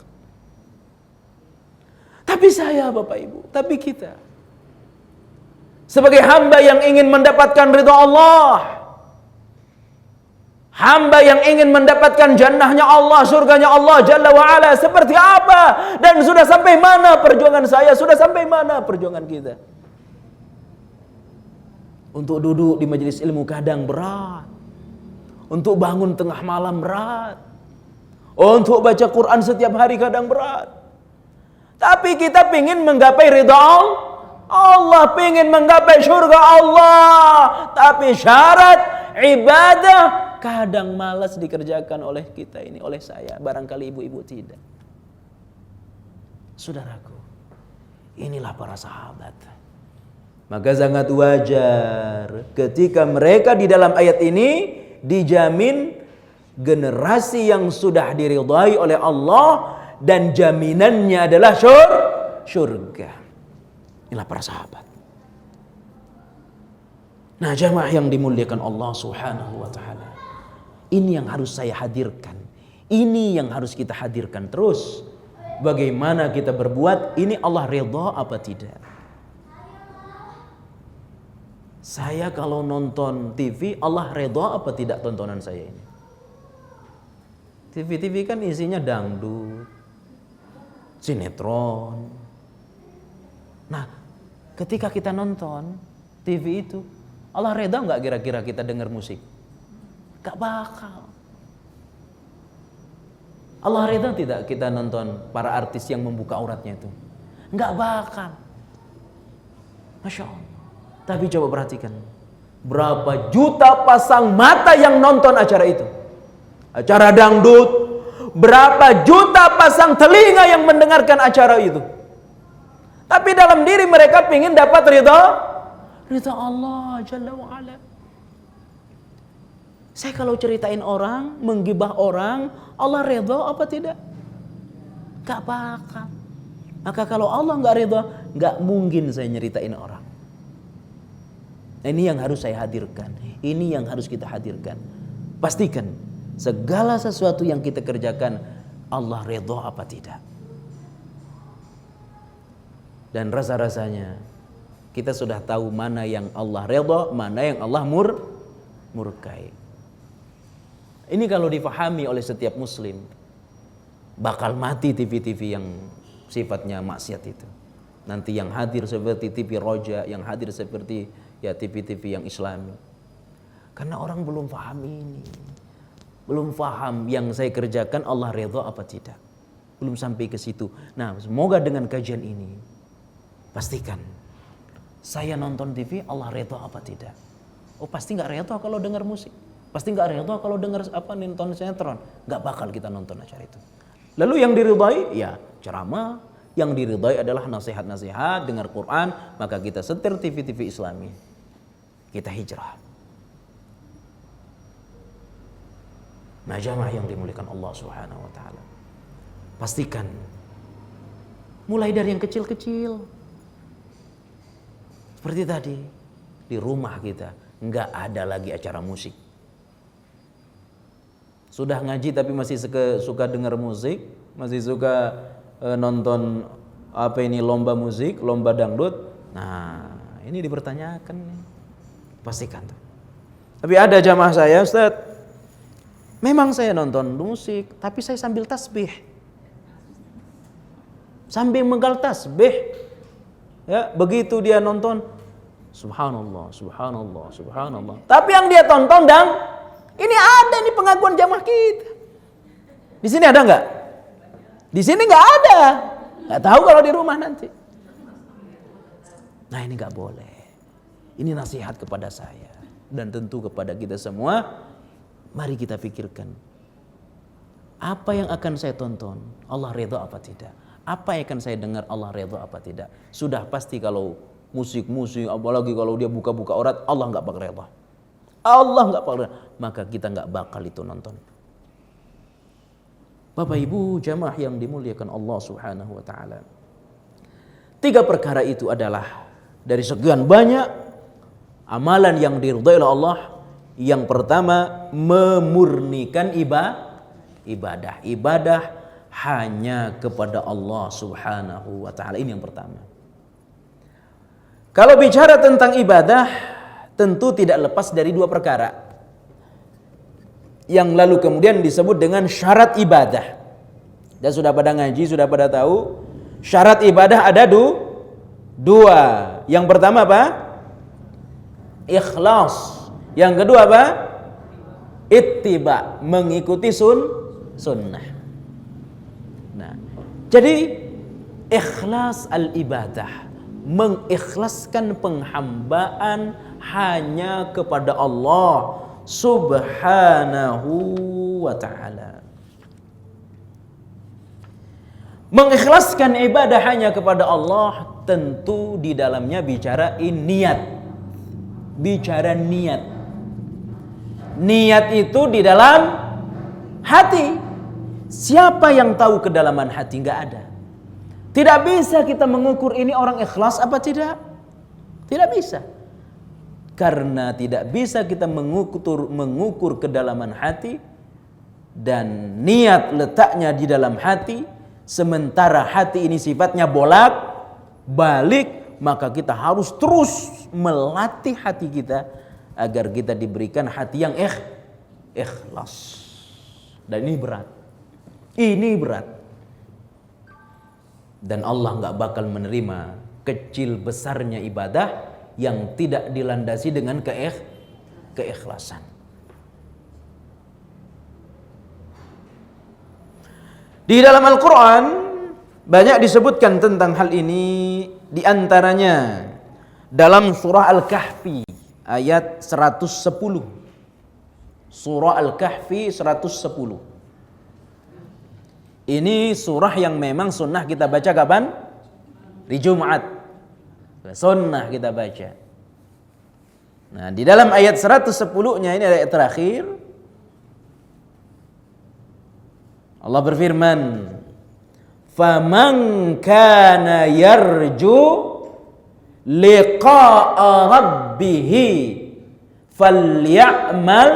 Tapi saya Bapak Ibu, tapi kita sebagai hamba yang ingin mendapatkan ridha Allah, hamba yang ingin mendapatkan jannahnya Allah, surganya Allah Jalla wa'ala, seperti apa dan sudah sampai mana perjuangan saya, sudah sampai mana perjuangan kita? Untuk duduk di majelis ilmu kadang berat, untuk bangun tengah malam berat, untuk baca Quran setiap hari kadang berat. Tapi kita pingin menggapai ridha Allah, pingin menggapai surga Allah, tapi syarat ibadah kadang malas dikerjakan oleh kita ini, oleh saya, barangkali ibu-ibu tidak. Saudaraku, inilah para sahabat. Maka sangat wajar ketika mereka di dalam ayat ini dijamin generasi yang sudah diridhai oleh Allah, dan jaminannya adalah surga. Inilah para sahabat. Nah, jamaah yang dimuliakan Allah Subhanahu wa taala. Ini yang harus saya hadirkan. Ini yang harus kita hadirkan terus. Bagaimana kita berbuat, ini Allah ridha apa tidak? Saya kalau nonton TV, Allah ridha apa tidak tontonan saya ini? TV kan isinya dangdut, sinetron. Nah, ketika kita nonton TV itu, Allah ridha nggak kira-kira kita dengar musik? Gak bakal. Allah ridha tidak kita nonton para artis yang membuka auratnya itu? Nggak bakal. Masya Allah. Tapi coba perhatikan, berapa juta pasang mata yang nonton acara itu, acara dangdut. Berapa juta pasang telinga yang mendengarkan acara itu. Tapi dalam diri mereka ingin dapat ridha Allah Jalla wa'ala. Saya kalau ceritain orang, menggibah orang, Allah ridha apa tidak? Gak bakal. Maka kalau Allah gak ridha, gak mungkin saya nyeritain orang. Ini yang harus saya hadirkan. Ini yang harus kita hadirkan. Pastikan segala sesuatu yang kita kerjakan, Allah ridha apa tidak. Dan rasa-rasanya kita sudah tahu mana yang Allah ridha, mana yang Allah murkai. Ini kalau difahami oleh setiap muslim, bakal mati TV-TV yang sifatnya maksiat itu. Nanti yang hadir seperti TV Roja, yang hadir seperti ya TV-TV yang Islami. Karena orang belum paham ini. Belum paham yang saya kerjakan Allah ridha apa tidak. Belum sampai ke situ. Nah, semoga dengan kajian ini pastikan saya nonton TV Allah ridha apa tidak. Oh, pasti nggak ridha kalau dengar musik. Pasti nggak ridha kalau dengar nonton sinetron. Nggak bakal kita nonton acara itu. Lalu yang diridhai ya ceramah. Yang diridhai adalah nasihat-nasihat, dengar Quran. Maka kita setir TV-TV Islami. Kita hijrah. Nah, jamaah yang dimuliakan Allah Subhanahu wa taala. Pastikan mulai dari yang kecil-kecil. Seperti tadi, di rumah kita enggak ada lagi acara musik. Sudah ngaji tapi masih suka dengar musik, masih suka nonton lomba musik, lomba dangdut. Nah, ini dipertanyakan nih. Pastikan tuh. Tapi ada jamaah saya, Ustaz, memang saya nonton musik, tapi saya sambil tasbih. Sambil menggal tasbih. Ya, begitu dia nonton, subhanallah, subhanallah, subhanallah. Tapi yang dia tonton ini ada nih pengakuan jamaah kita. Di sini ada nggak? Di sini nggak ada. Nggak tahu kalau di rumah nanti. Nah, ini nggak boleh. Ini nasihat kepada saya dan tentu kepada kita semua. Mari kita pikirkan, apa yang akan saya tonton, Allah ridha apa tidak? Apa yang akan saya dengar, Allah ridha apa tidak? Sudah pasti kalau musik-musik, apalagi kalau dia buka-buka aurat, Allah nggak bakal ridha. Allah nggak bakal ridha. Maka kita nggak bakal itu nonton. Bapak Ibu jamaah yang dimuliakan Allah Subhanahu wa taala. 3 perkara itu adalah dari sekian banyak amalan yang diridhai oleh Allah. Yang pertama, memurnikan ibadah. Ibadah hanya kepada Allah Subhanahu wa taala. Ini yang pertama. Kalau bicara tentang ibadah, tentu tidak lepas dari 2 perkara. Yang lalu kemudian disebut dengan syarat ibadah. Dan sudah pada ngaji, sudah pada tahu syarat ibadah ada 2. Yang pertama apa? Ikhlas. Yang kedua apa? Ittiba, mengikuti sunnah. Nah, jadi ikhlas al-ibadah, mengikhlaskan penghambaan hanya kepada Allah Subhanahu wa ta'ala. Mengikhlaskan ibadah hanya kepada Allah, tentu di dalamnya bicara niat. Bicara niat. Niat itu di dalam hati. Siapa yang tahu kedalaman hati? Nggak ada. Tidak bisa kita mengukur ini orang ikhlas apa tidak. Tidak bisa. Karena tidak bisa kita mengukur kedalaman hati dan niat letaknya di dalam hati, sementara hati ini sifatnya bolak balik, maka kita harus terus melatih hati kita agar kita diberikan hati yang ikhlas. Dan ini berat. Ini berat. Dan Allah nggak bakal menerima kecil besarnya ibadah yang tidak dilandasi dengan keikhlasan. Di dalam Al-Quran banyak disebutkan tentang hal ini, di antaranya dalam surah Al-Kahfi ayat 110. Surah Al-Kahfi 110. Ini surah yang memang sunnah kita baca kapan? Di Jumat. Sunnah kita baca. Nah, di dalam ayat 110-nya ini ayat terakhir, Allah berfirman, "Faman kana yarju liqa'a rabbih falyamal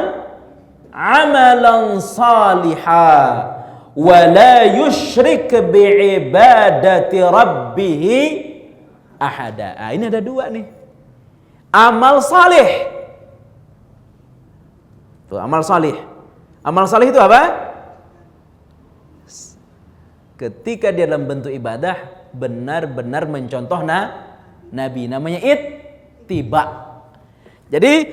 'amalan salihan wa la yusyrik bi'ibadati rabbih ahada." Ini ada dua nih. Amal saleh. Tuh, amal saleh. Amal saleh itu apa? Ketika dia dalam bentuk ibadah benar-benar mencontoh Nabi, namanya ittiba. Jadi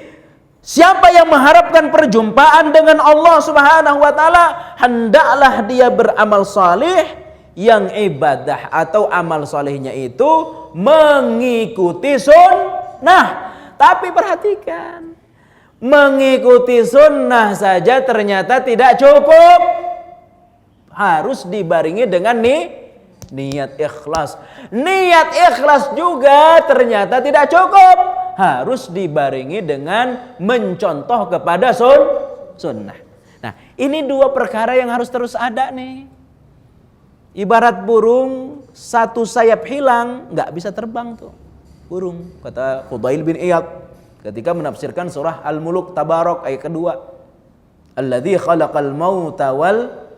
siapa yang mengharapkan perjumpaan dengan Allah Subhanahu wa taala, hendaklah dia beramal saleh yang ibadah atau amal salehnya itu mengikuti sunnah. Tapi perhatikan, mengikuti sunnah saja ternyata tidak cukup. Harus dibarengi dengan niat ikhlas. Niat ikhlas juga ternyata tidak cukup. Harus dibarengi dengan mencontoh kepada sunnah. Nah, ini dua perkara yang harus terus ada nih. Ibarat burung, satu sayap hilang, nggak bisa terbang tuh burung. Kata Fudail bin Iyad ketika menafsirkan surah Al-Muluk Tabarok ayat kedua. Alladzi khalaqal mauta wal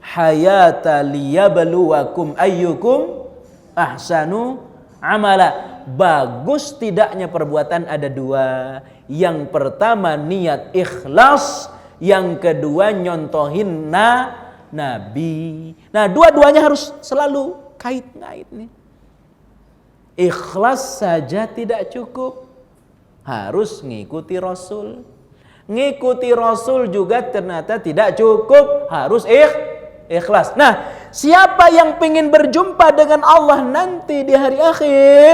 hayata liyabluwakum ayyukum ahsanu amala. Bagus tidaknya perbuatan ada dua. Yang pertama niat ikhlas, yang kedua nyontohin Nabi. Nah, dua-duanya harus selalu kait-kait nih. Ikhlas saja tidak cukup, harus ngikuti Rasul. Ngikuti Rasul juga ternyata tidak cukup, harus ikhlas. Nah, siapa yang ingin berjumpa dengan Allah nanti di hari akhir,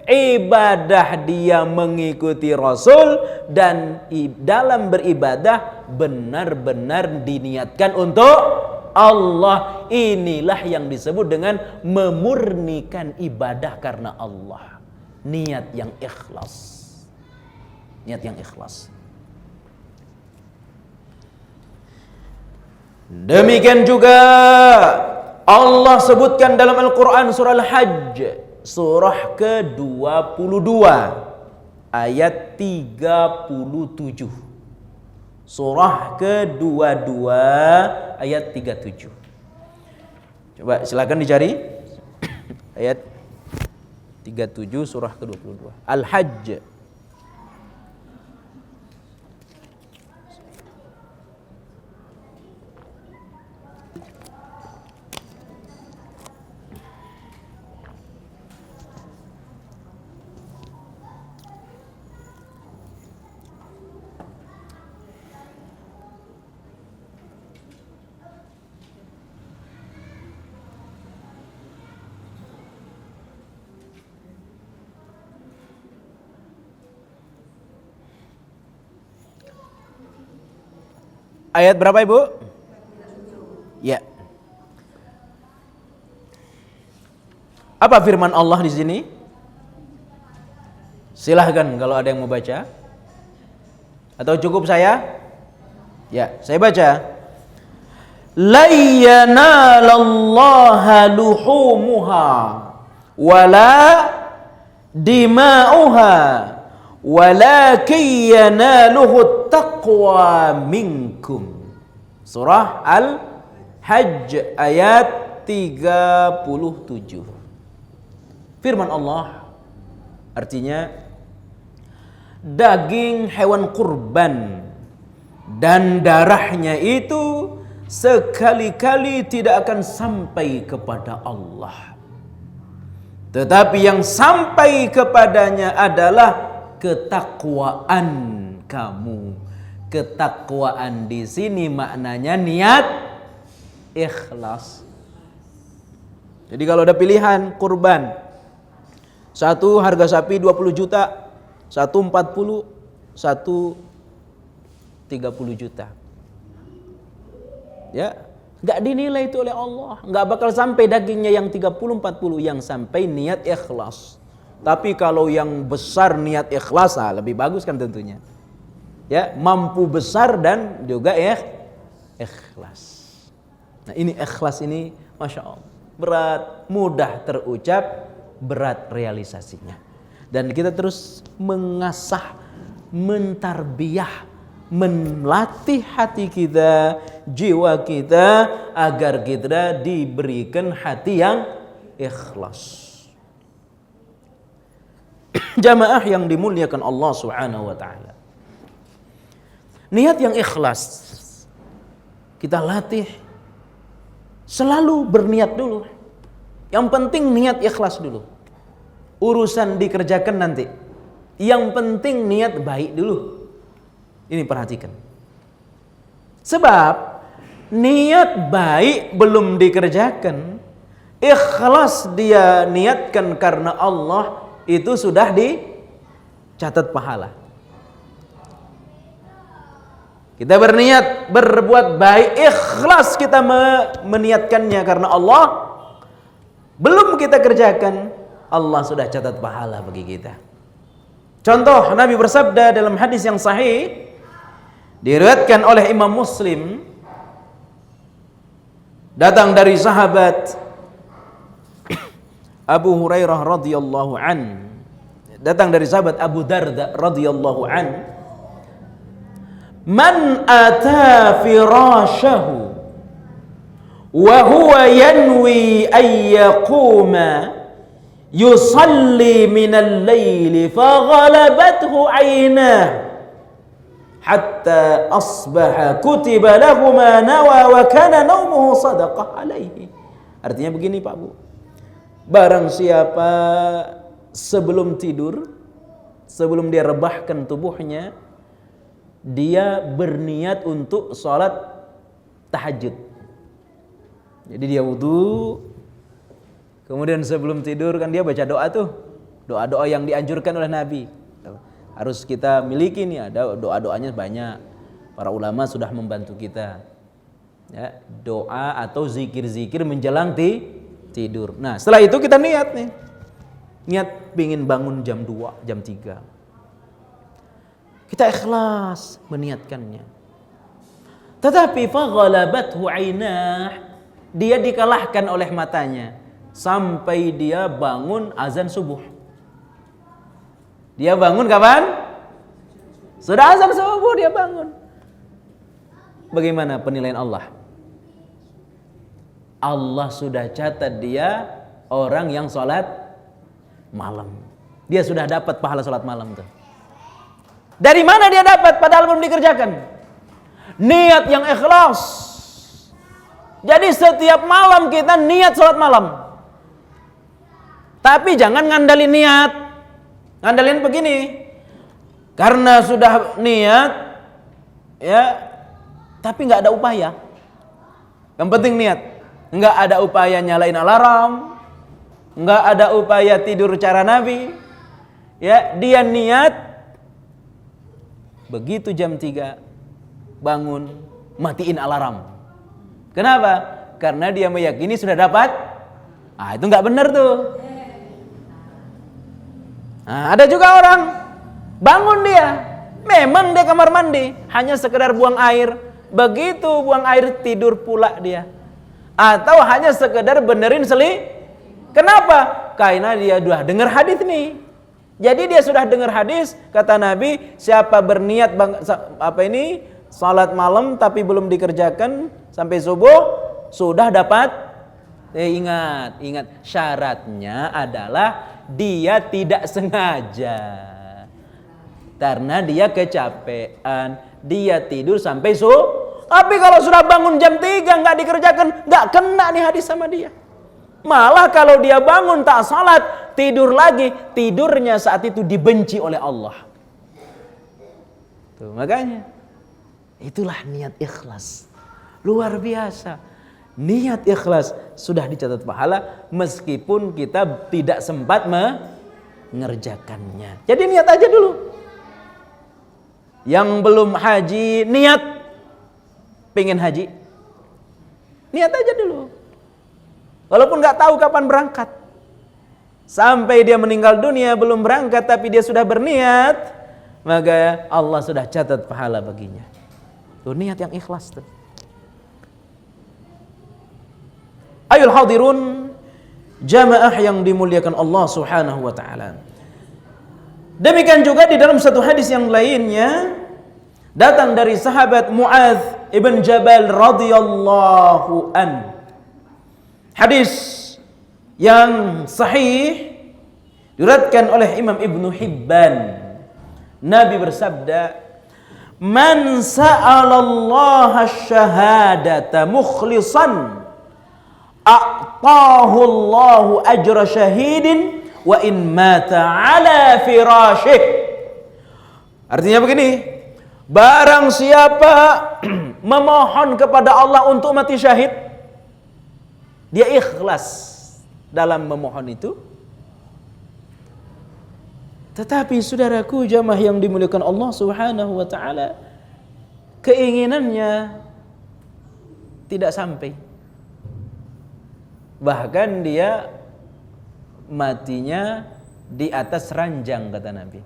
ibadah dia mengikuti Rasul dan dalam beribadah benar-benar diniatkan untuk Allah. Inilah yang disebut dengan memurnikan ibadah karena Allah. Niat yang ikhlas. Niat yang ikhlas. Demikian juga Allah sebutkan dalam Al-Quran surah Al-Hajj surah ke-22 ayat 37. Surah ke-22 ayat 37. Coba silakan dicari ayat 37 surah ke-22 Al-Hajj. Ayat berapa Ibu? Ya. Apa firman Allah di sini? Silahkan kalau ada yang mau baca. Atau cukup saya? Ya, saya baca. la yanalallaha luhumuha wala dima'uha walakin yanaluhu taqwa minkum. Surah Al-Hajj ayat 37. Firman Allah artinya, daging hewan kurban dan darahnya itu sekali-kali tidak akan sampai kepada Allah, tetapi yang sampai kepadanya adalah ketakwaan kamu. Ketakwaan di sini maknanya niat ikhlas. Jadi kalau ada pilihan kurban, satu harga sapi 20 juta, satu 40, satu 30 juta. Ya, nggak dinilai itu oleh Allah, nggak bakal sampai dagingnya yang 30-40, yang sampai niat ikhlas. Tapi kalau yang besar niat ikhlas, lebih bagus kan tentunya. Ya, mampu besar dan juga ikhlas. Nah, ini ikhlas ini, masya Allah, berat, mudah terucap, berat realisasinya. Dan kita terus mengasah, mentarbiyah, melatih hati kita, jiwa kita, agar kita diberikan hati yang ikhlas. Jamaah yang dimuliakan Allah Subhanahu wa taala. Niat yang ikhlas kita latih, selalu berniat dulu. Yang penting niat ikhlas dulu. Urusan dikerjakan nanti. Yang penting niat baik dulu. Ini perhatikan. Sebab niat baik belum dikerjakan, ikhlas dia niatkan karena Allah, itu sudah dicatat pahala. Kita berniat berbuat baik, ikhlas kita meniatkannya karena Allah, belum kita kerjakan, Allah sudah catat pahala bagi kita. Contoh, Nabi bersabda dalam hadis yang sahih, diriwayatkan oleh Imam Muslim, datang dari sahabat Abu Hurairah radhiyallahu an, datang dari sahabat Abu Darda radhiyallahu an, man ata firashahu wa huwa yanwi an yaquma yusalli minal layli faghalabathu aynah hatta asbaha kutiba lahu ma nawa wa kana naumuhu sadaqah alaihi. Artinya begini Pak Bu, barang siapa sebelum tidur, sebelum dia rebahkan tubuhnya, dia berniat untuk sholat tahajud. Jadi dia wudu, kemudian sebelum tidur kan dia baca doa tuh, doa-doa yang dianjurkan oleh Nabi. Harus kita miliki nih, ada doa-doanya banyak. Para ulama sudah membantu kita. Ya, doa atau zikir-zikir menjelang tidur. Nah, setelah itu kita niat nih. Niat pingin bangun jam 2, jam 3. Kita ikhlas meniatkannya. Tetapi faghalabathu ainah, dia dikalahkan oleh matanya sampai dia bangun azan subuh. Dia bangun kapan? Sudah azan subuh dia bangun. Bagaimana penilaian Allah? Allah sudah catat dia orang yang sholat malam. Dia sudah dapat pahala sholat malam tuh. Dari mana dia dapat padahal belum dikerjakan? Niat yang ikhlas. Jadi setiap malam kita niat sholat malam. Tapi jangan ngandalin niat. Ngandalin begini. Karena sudah niat, ya, tapi nggak ada upaya. Yang penting niat. Nggak ada upaya nyalain alarm, nggak ada upaya tidur cara Nabi. Ya, dia niat, begitu jam 3 bangun, matiin alarm. Kenapa? Karena dia meyakini sudah dapat. Itu nggak benar tuh. Nah, ada juga orang bangun dia, memang dia kamar mandi, hanya sekedar buang air, begitu buang air tidur pula dia. Atau hanya sekedar benerin Kenapa? Karena dia sudah dengar hadis nih. Jadi dia sudah dengar hadis, kata Nabi, siapa berniat salat malam tapi belum dikerjakan sampai subuh, sudah dapat. Ingat syaratnya adalah dia tidak sengaja. Karena dia kecapean, dia tidur sampai subuh. Tapi kalau sudah bangun jam 3 nggak dikerjakan, nggak kena nih hadis sama dia. Malah kalau dia bangun tak salat, tidur lagi, tidurnya saat itu dibenci oleh Allah. Tuh, makanya itulah niat ikhlas. Luar biasa. Niat ikhlas sudah dicatat pahala meskipun kita tidak sempat mengerjakannya. Jadi niat aja dulu. Yang belum haji, niat pengen haji. Niat aja dulu. Walaupun nggak tahu kapan berangkat. Sampai dia meninggal dunia belum berangkat tapi dia sudah berniat, maka Allah sudah catat pahala baginya. Tuh niat yang ikhlas tuh. Ayul hadirun, jamaah yang dimuliakan Allah Subhanahu wa taala. Demikian juga di dalam satu hadis yang lainnya datang dari sahabat Muadz ibn Jabal radhiyallahu an. Hadis yang sahih diriwayatkan oleh Imam Ibnu Hibban. Nabi bersabda, "Man sa'ala Allah asy-syahadata mukhlishan, a'tahu Allahu ajra syahidin wa in mata 'ala firasyih." Artinya begini, barang siapa memohon kepada Allah untuk mati syahid, dia ikhlas dalam memohon itu. Tetapi saudaraku jamaah yang dimuliakan Allah Subhanahu wa taala, keinginannya tidak sampai. Bahkan dia matinya di atas ranjang, kata Nabi.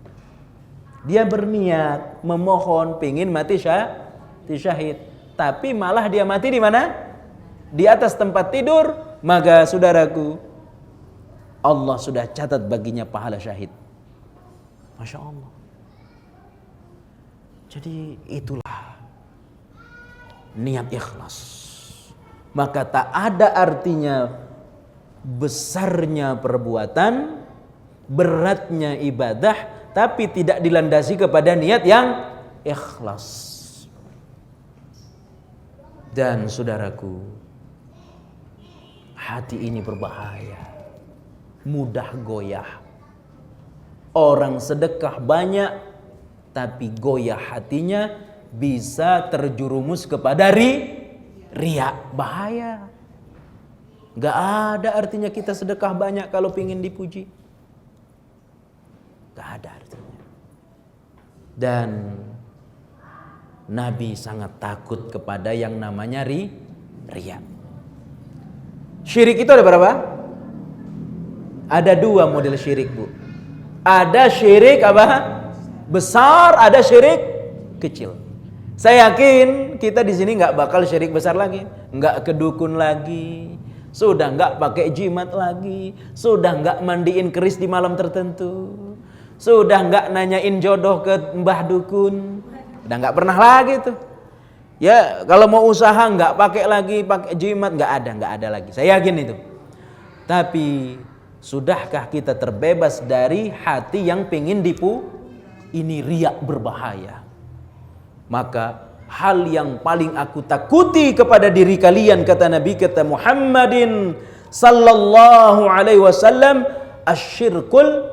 Dia berniat memohon pengin mati syahid, tapi malah dia mati di mana? Di atas tempat tidur. Maka saudaraku, Allah sudah catat baginya pahala syahid. Masya Allah. Jadi itulah niat ikhlas. Maka tak ada artinya besarnya perbuatan, beratnya ibadah, tapi tidak dilandasi kepada niat yang ikhlas. Dan saudaraku, hati ini berbahaya, mudah goyah. Orang sedekah banyak, tapi goyah hatinya, bisa terjerumus kepada riya. Bahaya. Gak ada artinya kita sedekah banyak kalau ingin dipuji. Gak ada artinya. Dan Nabi sangat takut kepada yang namanya riya. Syirik itu ada berapa? Ada 2 model syirik, Bu. Ada syirik apa? Besar, ada syirik kecil. Saya yakin kita di sini nggak bakal syirik besar lagi, nggak kedukun lagi, sudah nggak pakai jimat lagi, sudah nggak mandiin keris di malam tertentu, sudah nggak nanyain jodoh ke mbah dukun, udah nggak pernah lagi tuh. Ya kalau mau usaha nggak pakai lagi, pakai jimat nggak ada lagi. Saya yakin itu. Tapi sudahkah kita terbebas dari hati yang pengin dipu? Ini riya berbahaya. Maka hal yang paling aku takuti kepada diri kalian, kata Nabi, kata Muhammadin sallallahu alaihi wasallam, asyirkul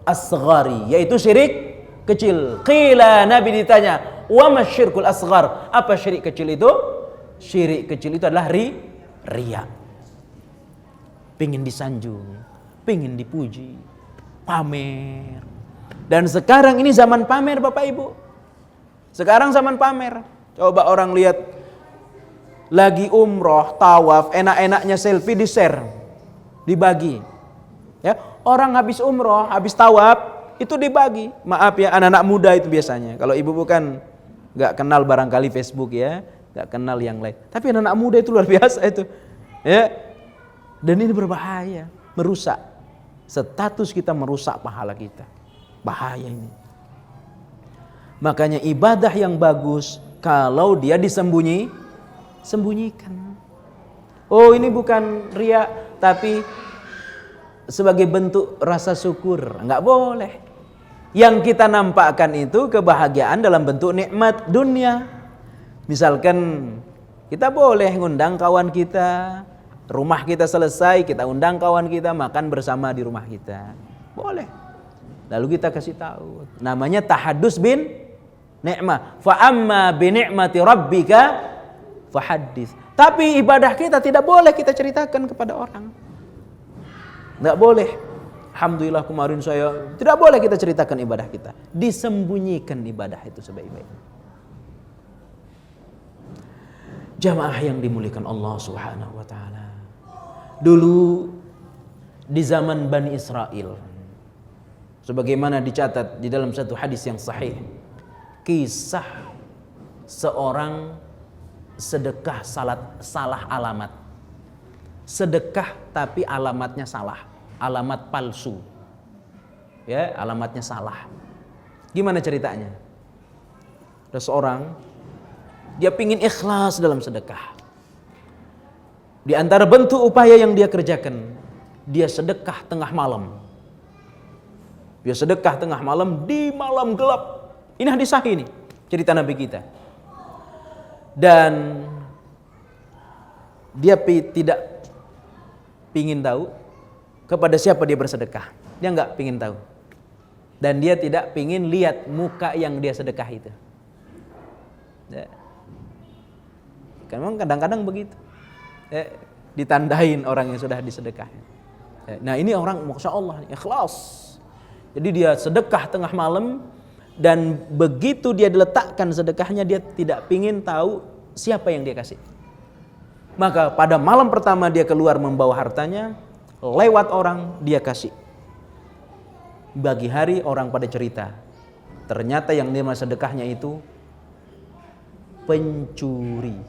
asghari, yaitu syirik kecil. Qila, Nabi ditanya, wa masyirkul asghar, apa syirik kecil itu? Syirik kecil itu adalah riya. Pengin disanjung, pengin dipuji, pamer. Dan sekarang ini zaman pamer, Bapak Ibu. Sekarang zaman pamer. Coba orang lihat lagi umroh, tawaf, enak-enaknya selfie di-share, dibagi. Ya, orang habis umroh, habis tawaf, itu dibagi. Maaf ya, anak-anak muda itu biasanya. Kalau ibu bukan nggak kenal barangkali Facebook ya. nggak kenal yang lain. Tapi anak muda itu luar biasa itu, ya. Dan ini berbahaya, merusak status kita, merusak pahala kita. Bahaya ini. Makanya ibadah yang bagus kalau dia sembunyikan. Oh, ini bukan riya, tapi sebagai bentuk rasa syukur. Enggak boleh. Yang kita nampakkan itu kebahagiaan dalam bentuk nikmat dunia. Misalkan kita boleh ngundang kawan kita, rumah kita selesai, kita undang kawan kita makan bersama di rumah kita. Boleh. Lalu kita kasih tahu. Namanya tahadus bin ni'mah. Fa amma bi ni'mati rabbika fahaddits. Tapi ibadah kita tidak boleh kita ceritakan kepada orang. Enggak boleh. Alhamdulillah kemarin saya, tidak boleh kita ceritakan ibadah kita. Disembunyikan ibadah itu sebaik-baiknya. Jamaah yang dimuliakan Allah Subhanahu wa taala. Dulu di zaman Bani Israel, sebagaimana dicatat di dalam satu hadis yang sahih, kisah seorang sedekah salah alamat. Sedekah tapi alamatnya salah, alamat palsu. Ya, alamatnya salah. Gimana ceritanya? Ada seorang, dia pingin ikhlas dalam sedekah. Di antara bentuk upaya yang dia kerjakan, dia sedekah tengah malam. Dia sedekah tengah malam di malam gelap. Ini hadis sahih ini, cerita Nabi kita. Dan dia tidak pingin tahu kepada siapa dia bersedekah. Dia enggak pingin tahu. Dan dia tidak pingin lihat muka yang dia sedekah itu. Ya. Memang kadang-kadang begitu. Ya, ditandain orang yang sudah disedekah. Ya. Nah ini orang Masya Allah ikhlas. Jadi dia sedekah tengah malam. Dan begitu dia diletakkan sedekahnya, dia tidak pingin tahu siapa yang dia kasih. Maka pada malam pertama dia keluar membawa hartanya, lewat orang dia kasih. Bagi hari orang pada cerita, ternyata yang nerima sedekahnya itu pencuri.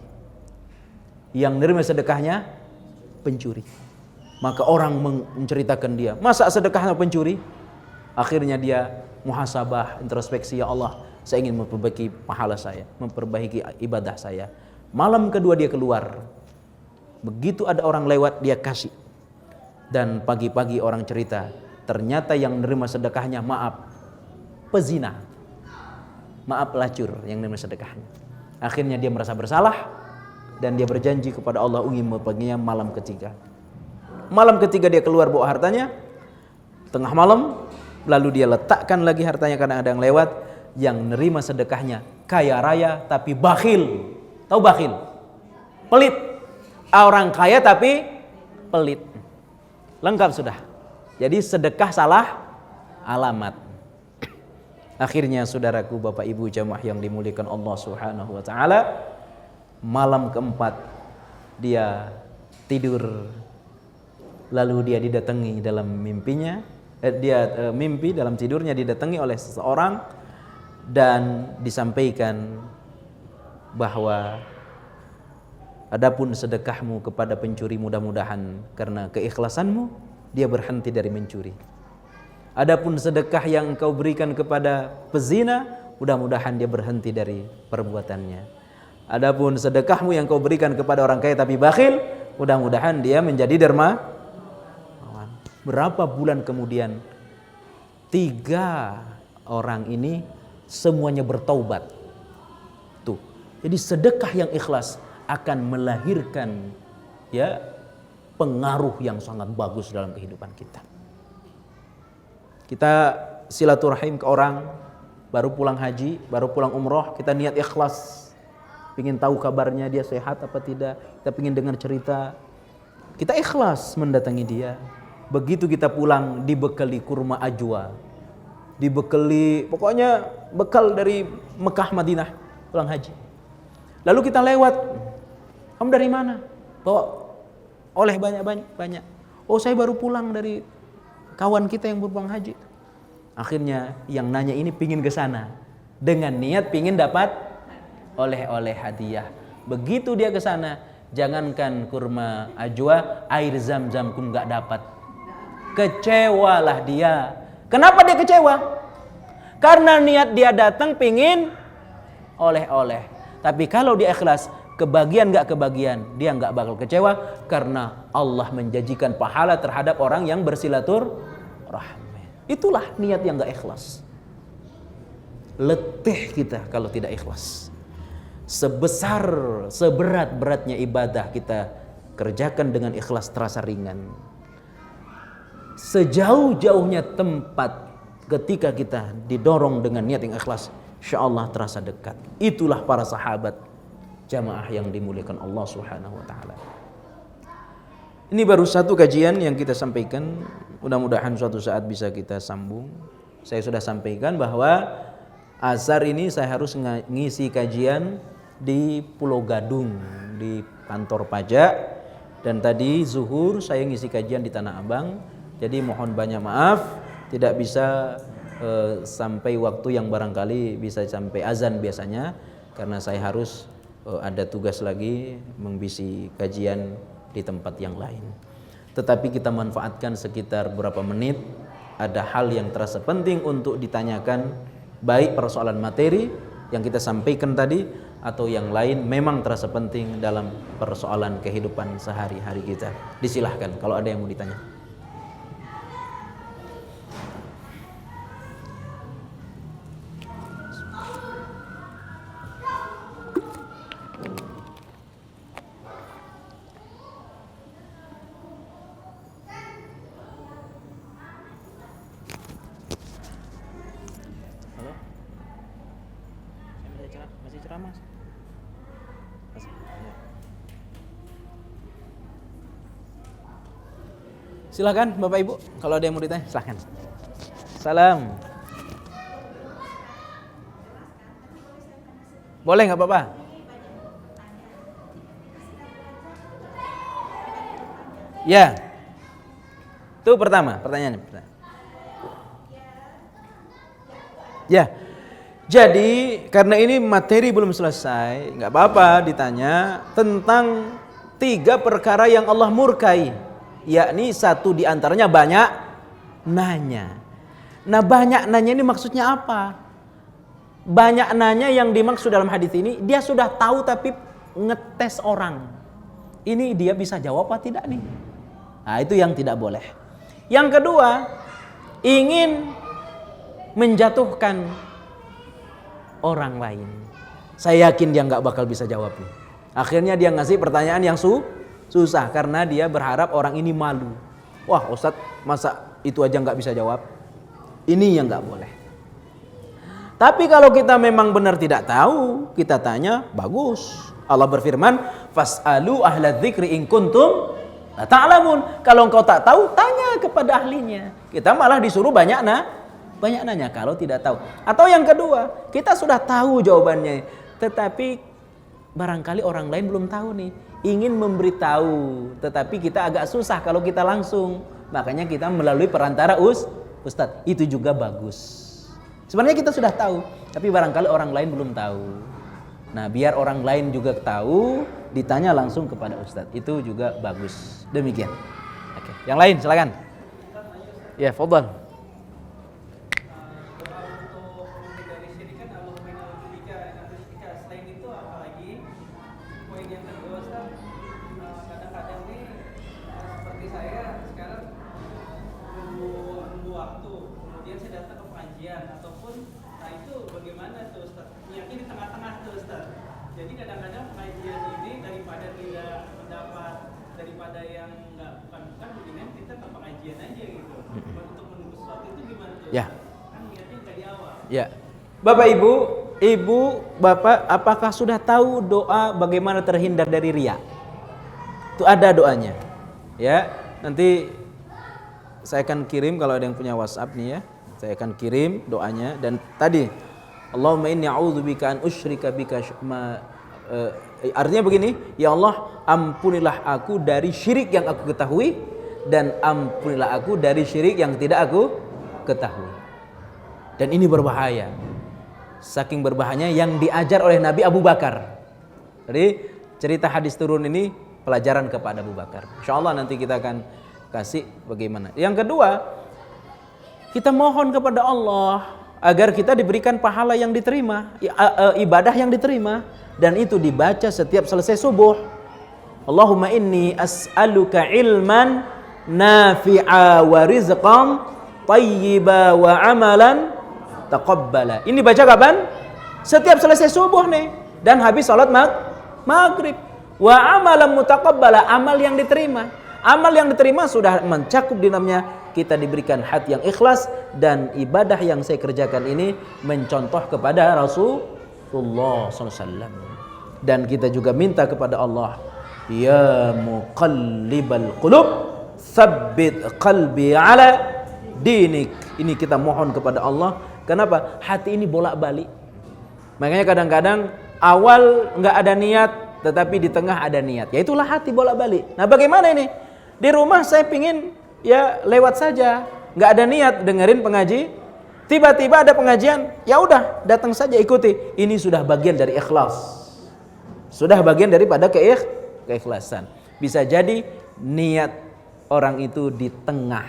Yang nerima sedekahnya pencuri. Maka orang menceritakan dia, masa sedekahnya pencuri? Akhirnya dia muhasabah, introspeksi, ya Allah, saya ingin memperbaiki pahala saya, memperbaiki ibadah saya. Malam kedua dia keluar. Begitu ada orang lewat dia kasih. Dan pagi-pagi orang cerita, ternyata yang menerima sedekahnya maaf pezina. Maaf pelacur yang menerima sedekahnya. Akhirnya dia merasa bersalah dan dia berjanji kepada Allah ingin memperbaginya malam ketiga. Malam ketiga dia keluar bawa hartanya tengah malam. Lalu dia letakkan lagi hartanya karena ada yang lewat. Yang nerima sedekahnya kaya raya tapi bakhil. Tahu bakhil? Pelit. Orang kaya tapi pelit. Lengkap sudah. Jadi sedekah salah alamat. Akhirnya saudaraku, Bapak Ibu jamaah yang dimuliakan Allah Subhanahu wa taala, malam keempat dia tidur. Lalu dia didatangi dalam mimpinya. Dia mimpi dalam tidurnya didatangi oleh seseorang dan disampaikan bahwa adapun sedekahmu kepada pencuri mudah-mudahan karena keikhlasanmu dia berhenti dari mencuri. Adapun sedekah yang engkau berikan kepada pezina mudah-mudahan dia berhenti dari perbuatannya. Adapun sedekahmu yang kau berikan kepada orang kaya tapi bakhil, mudah-mudahan dia menjadi derma. Berapa bulan kemudian 3 orang ini semuanya bertaubat. Tuh. Jadi sedekah yang ikhlas akan melahirkan ya pengaruh yang sangat bagus dalam kehidupan kita. Kita silaturahim ke orang baru pulang haji, baru pulang umroh, kita niat ikhlas. Pingin tahu kabarnya dia sehat apa tidak, kita pingin dengar cerita. Kita ikhlas mendatangi dia. Begitu kita pulang dibekali kurma ajwa, dibekali pokoknya bekal dari Mekah Madinah pulang haji. Lalu kita lewat, kamu dari mana? Bawa oleh banyak. Oh saya baru pulang dari kawan kita yang berpulang haji. Akhirnya yang nanya ini pingin ke sana dengan niat pingin dapat oleh-oleh hadiah. Begitu dia ke sana, jangankan kurma ajwa, air zam-zam pun nggak dapat. Kecewalah dia. Kenapa dia kecewa? Karena niat dia datang pingin oleh-oleh. Tapi kalau dia ikhlas, kebagian nggak kebagian, dia nggak bakal kecewa karena Allah menjanjikan pahala terhadap orang yang bersilaturahmi. Itulah niat yang nggak ikhlas. Letih kita kalau tidak ikhlas. Seberat-beratnya ibadah kita kerjakan dengan ikhlas terasa ringan. Sejauh-jauhnya tempat ketika kita didorong dengan niat yang ikhlas, insyaallah terasa dekat. Itulah para sahabat, jamaah yang dimuliakan Allah Subhanahu wa taala. Ini baru satu kajian yang kita sampaikan, mudah-mudahan suatu saat bisa kita sambung. Saya sudah sampaikan bahwa asar ini saya harus ngisi kajian di Pulau Gadung, di kantor pajak, dan tadi zuhur saya ngisi kajian di Tanah Abang. Jadi mohon banyak maaf tidak bisa sampai waktu yang barangkali bisa sampai azan biasanya, karena saya harus ada tugas lagi membisi kajian di tempat yang lain. Tetapi kita manfaatkan sekitar berapa menit, ada hal yang terasa penting untuk ditanyakan, baik persoalan materi yang kita sampaikan tadi atau yang lain memang terasa penting dalam persoalan kehidupan sehari-hari kita. Disilahkan kalau ada yang mau ditanya. Masih ceramah? Silakan Bapak Ibu, kalau ada yang mau ditanya silakan. Salam. Boleh nggak apa-apa? Ya. Itu pertama, pertanyaannya. Ya. Jadi karena ini materi belum selesai, nggak apa-apa ditanya tentang 3 perkara yang Allah murkai, yakni satu diantaranya banyak nanya. Nah banyak nanya ini maksudnya apa? Banyak nanya yang dimaksud dalam hadis ini dia sudah tahu tapi ngetes orang. Ini dia bisa jawab apa tidak nih? Nah itu yang tidak boleh. Yang kedua, ingin menjatuhkan orang lain. Saya yakin dia nggak bakal bisa jawab nih. Akhirnya dia ngasih pertanyaan yang susah karena dia berharap orang ini malu. Wah Ustadz, masa itu aja nggak bisa jawab? Ini yang nggak boleh. Tapi kalau kita memang benar tidak tahu, kita tanya, bagus. Allah berfirman, fas'alu ahla dzikri in kuntum la ta'lamun. Kalau engkau tak tahu, tanya kepada ahlinya. Kita malah disuruh banyak nanya kalau tidak tahu. Atau yang kedua, kita sudah tahu jawabannya, tetapi barangkali orang lain belum tahu nih, ingin memberitahu, tetapi kita agak susah kalau kita langsung. Makanya kita melalui perantara Ustadz. Itu juga bagus. Sebenarnya kita sudah tahu, tapi barangkali orang lain belum tahu. Nah, biar orang lain juga tahu, ditanya langsung kepada Ustadz. Itu juga bagus. Demikian. Oke, yang lain silakan. Ya, fadhal. Ya, Bapak Ibu, Bapak, apakah sudah tahu doa bagaimana terhindar dari riya? Itu ada doanya. Ya, nanti saya akan kirim kalau ada yang punya WhatsApp nih ya. Saya akan kirim doanya dan tadi Allahumma inni a'udzubika an usyrika bika artinya begini, ya Allah, ampunilah aku dari syirik yang aku ketahui dan ampunilah aku dari syirik yang tidak aku ketahui. Dan ini berbahaya. Saking berbahayanya yang diajar oleh Nabi Abu Bakar. Jadi cerita hadis turun ini pelajaran kepada Abu Bakar. Insyaallah nanti kita akan kasih bagaimana. Yang kedua, kita mohon kepada Allah agar kita diberikan pahala yang diterima, ibadah yang diterima, dan itu dibaca setiap selesai subuh. Allahumma inni as'aluka ilman nafi'a wa rizqan tayyiba wa amalan taqabbala. Ini baca kapan? Setiap selesai subuh nih dan habis salat maghrib. Wa amalan mutaqabbala, amal yang diterima. Amal yang diterima sudah mencakup di dalamnya kita diberikan hati yang ikhlas, dan ibadah yang saya kerjakan ini mencontoh kepada Rasulullah SAW. Dan kita juga minta kepada Allah, ya muqallibal qulub tsabbit qalbi ala dinik. Ini kita mohon kepada Allah. Kenapa? Hati ini bolak-balik. Makanya kadang-kadang awal nggak ada niat, tetapi di tengah ada niat. Ya itulah hati bolak-balik. Nah bagaimana ini? Di rumah saya pingin ya lewat saja, nggak ada niat dengerin pengaji. Tiba-tiba ada pengajian, ya udah datang saja ikuti. Ini sudah bagian dari ikhlas. Sudah bagian daripada keikhlasan. Bisa jadi niat orang itu di tengah.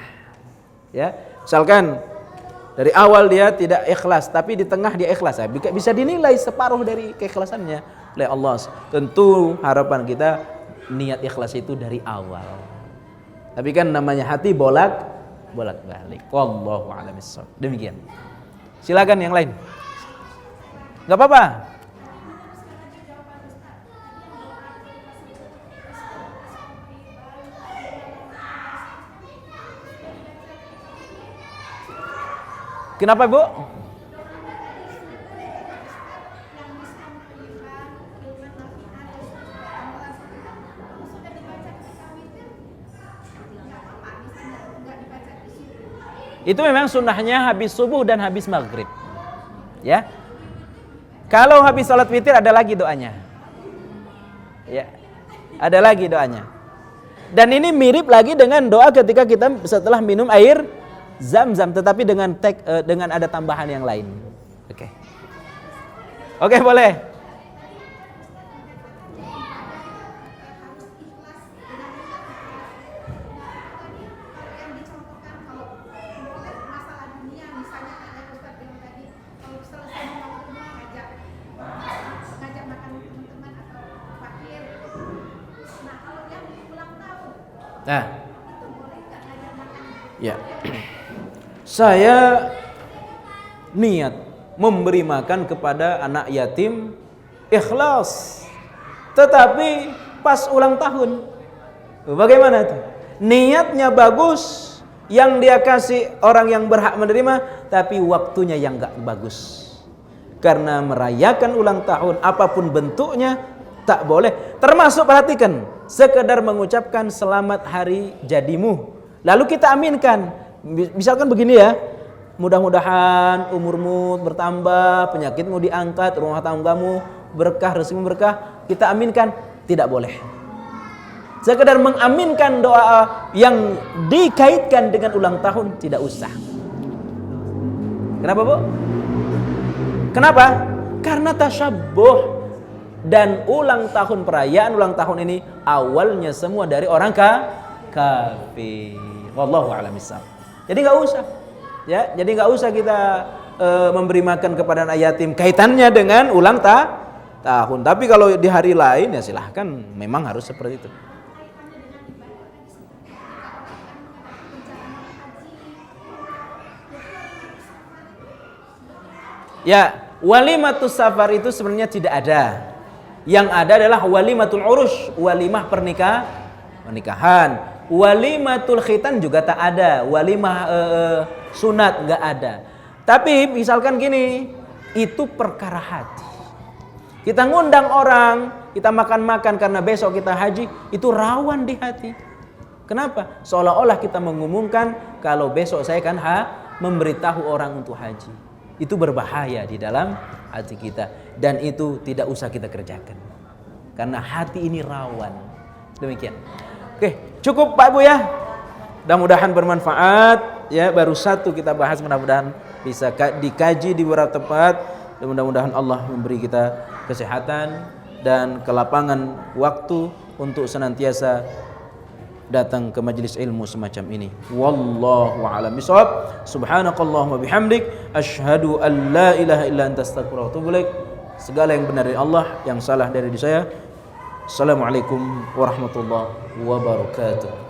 Ya, misalkan dari awal dia tidak ikhlas, tapi di tengah dia ikhlas, bisa dinilai separuh dari keikhlasannya oleh Allah. Tentu harapan kita niat ikhlas itu dari awal. Tapi kan namanya hati bolak-balik. Wallahu a'lam bishawab. Demikian. Silakan yang lain. Enggak apa-apa. Kenapa, Bu? Itu memang sunnahnya habis subuh dan habis maghrib. Ya. Kalau habis salat witir ada lagi doanya. Ya. Ada lagi doanya. Dan ini mirip lagi dengan doa ketika kita setelah minum air Zam-zam, tetapi dengan ada tambahan yang lain. Oke. Oke, boleh. Nah, ya, saya niat memberi makan kepada anak yatim ikhlas, tetapi pas ulang tahun, bagaimana itu? Niatnya bagus, yang dia kasih orang yang berhak menerima, tapi waktunya yang gak bagus. Karena merayakan ulang tahun apapun bentuknya tak boleh. Termasuk perhatikan, sekedar mengucapkan selamat hari jadimu, lalu kita aminkan. Misalkan begini ya, mudah-mudahan umurmu bertambah, penyakitmu diangkat, rumah tanggamu berkah, rezekimu berkah, kita aminkan. Tidak boleh. Sekedar mengaminkan doa yang dikaitkan dengan ulang tahun tidak usah. Kenapa, Bu? Kenapa? Karena tasyabbuh. Dan ulang tahun, perayaan ulang tahun ini awalnya semua dari orang kafir. Wallahu a'lam bishawab. Jadi nggak usah, ya. Jadi nggak usah kita memberi makan kepada anak yatim kaitannya dengan ulang tahun. Tapi kalau di hari lain ya silahkan. Memang harus seperti itu. Ya, walimatus safar itu sebenarnya tidak ada. Yang ada adalah walimatul urush, walimah pernikahan. Walimatul khitan juga tak ada. Walimah sunat nggak ada. Tapi misalkan gini, itu perkara hati. Kita ngundang orang, kita makan-makan karena besok kita haji, itu rawan di hati. Kenapa? Seolah-olah kita mengumumkan kalau besok saya kan memberitahu orang untuk haji. Itu berbahaya di dalam hati kita, dan itu tidak usah kita kerjakan karena hati ini rawan. Demikian. Oke, cukup Pak Bu ya. Mudah-mudahan bermanfaat ya. Baru satu kita bahas, mudah-mudahan bisa dikaji di beberapa tempat, dan mudah-mudahan Allah memberi kita kesehatan, dan kelapangan waktu untuk senantiasa datang ke majelis ilmu semacam ini. Wallahu a'lam bishawab. Subhanakallahumma bihamdik asyhadu an la ilaha illa anta astaghfiruka wa atubu ilaik. Segala yang benar dari Allah, yang salah dari saya. Assalamualaikum warahmatullahi wabarakatuh.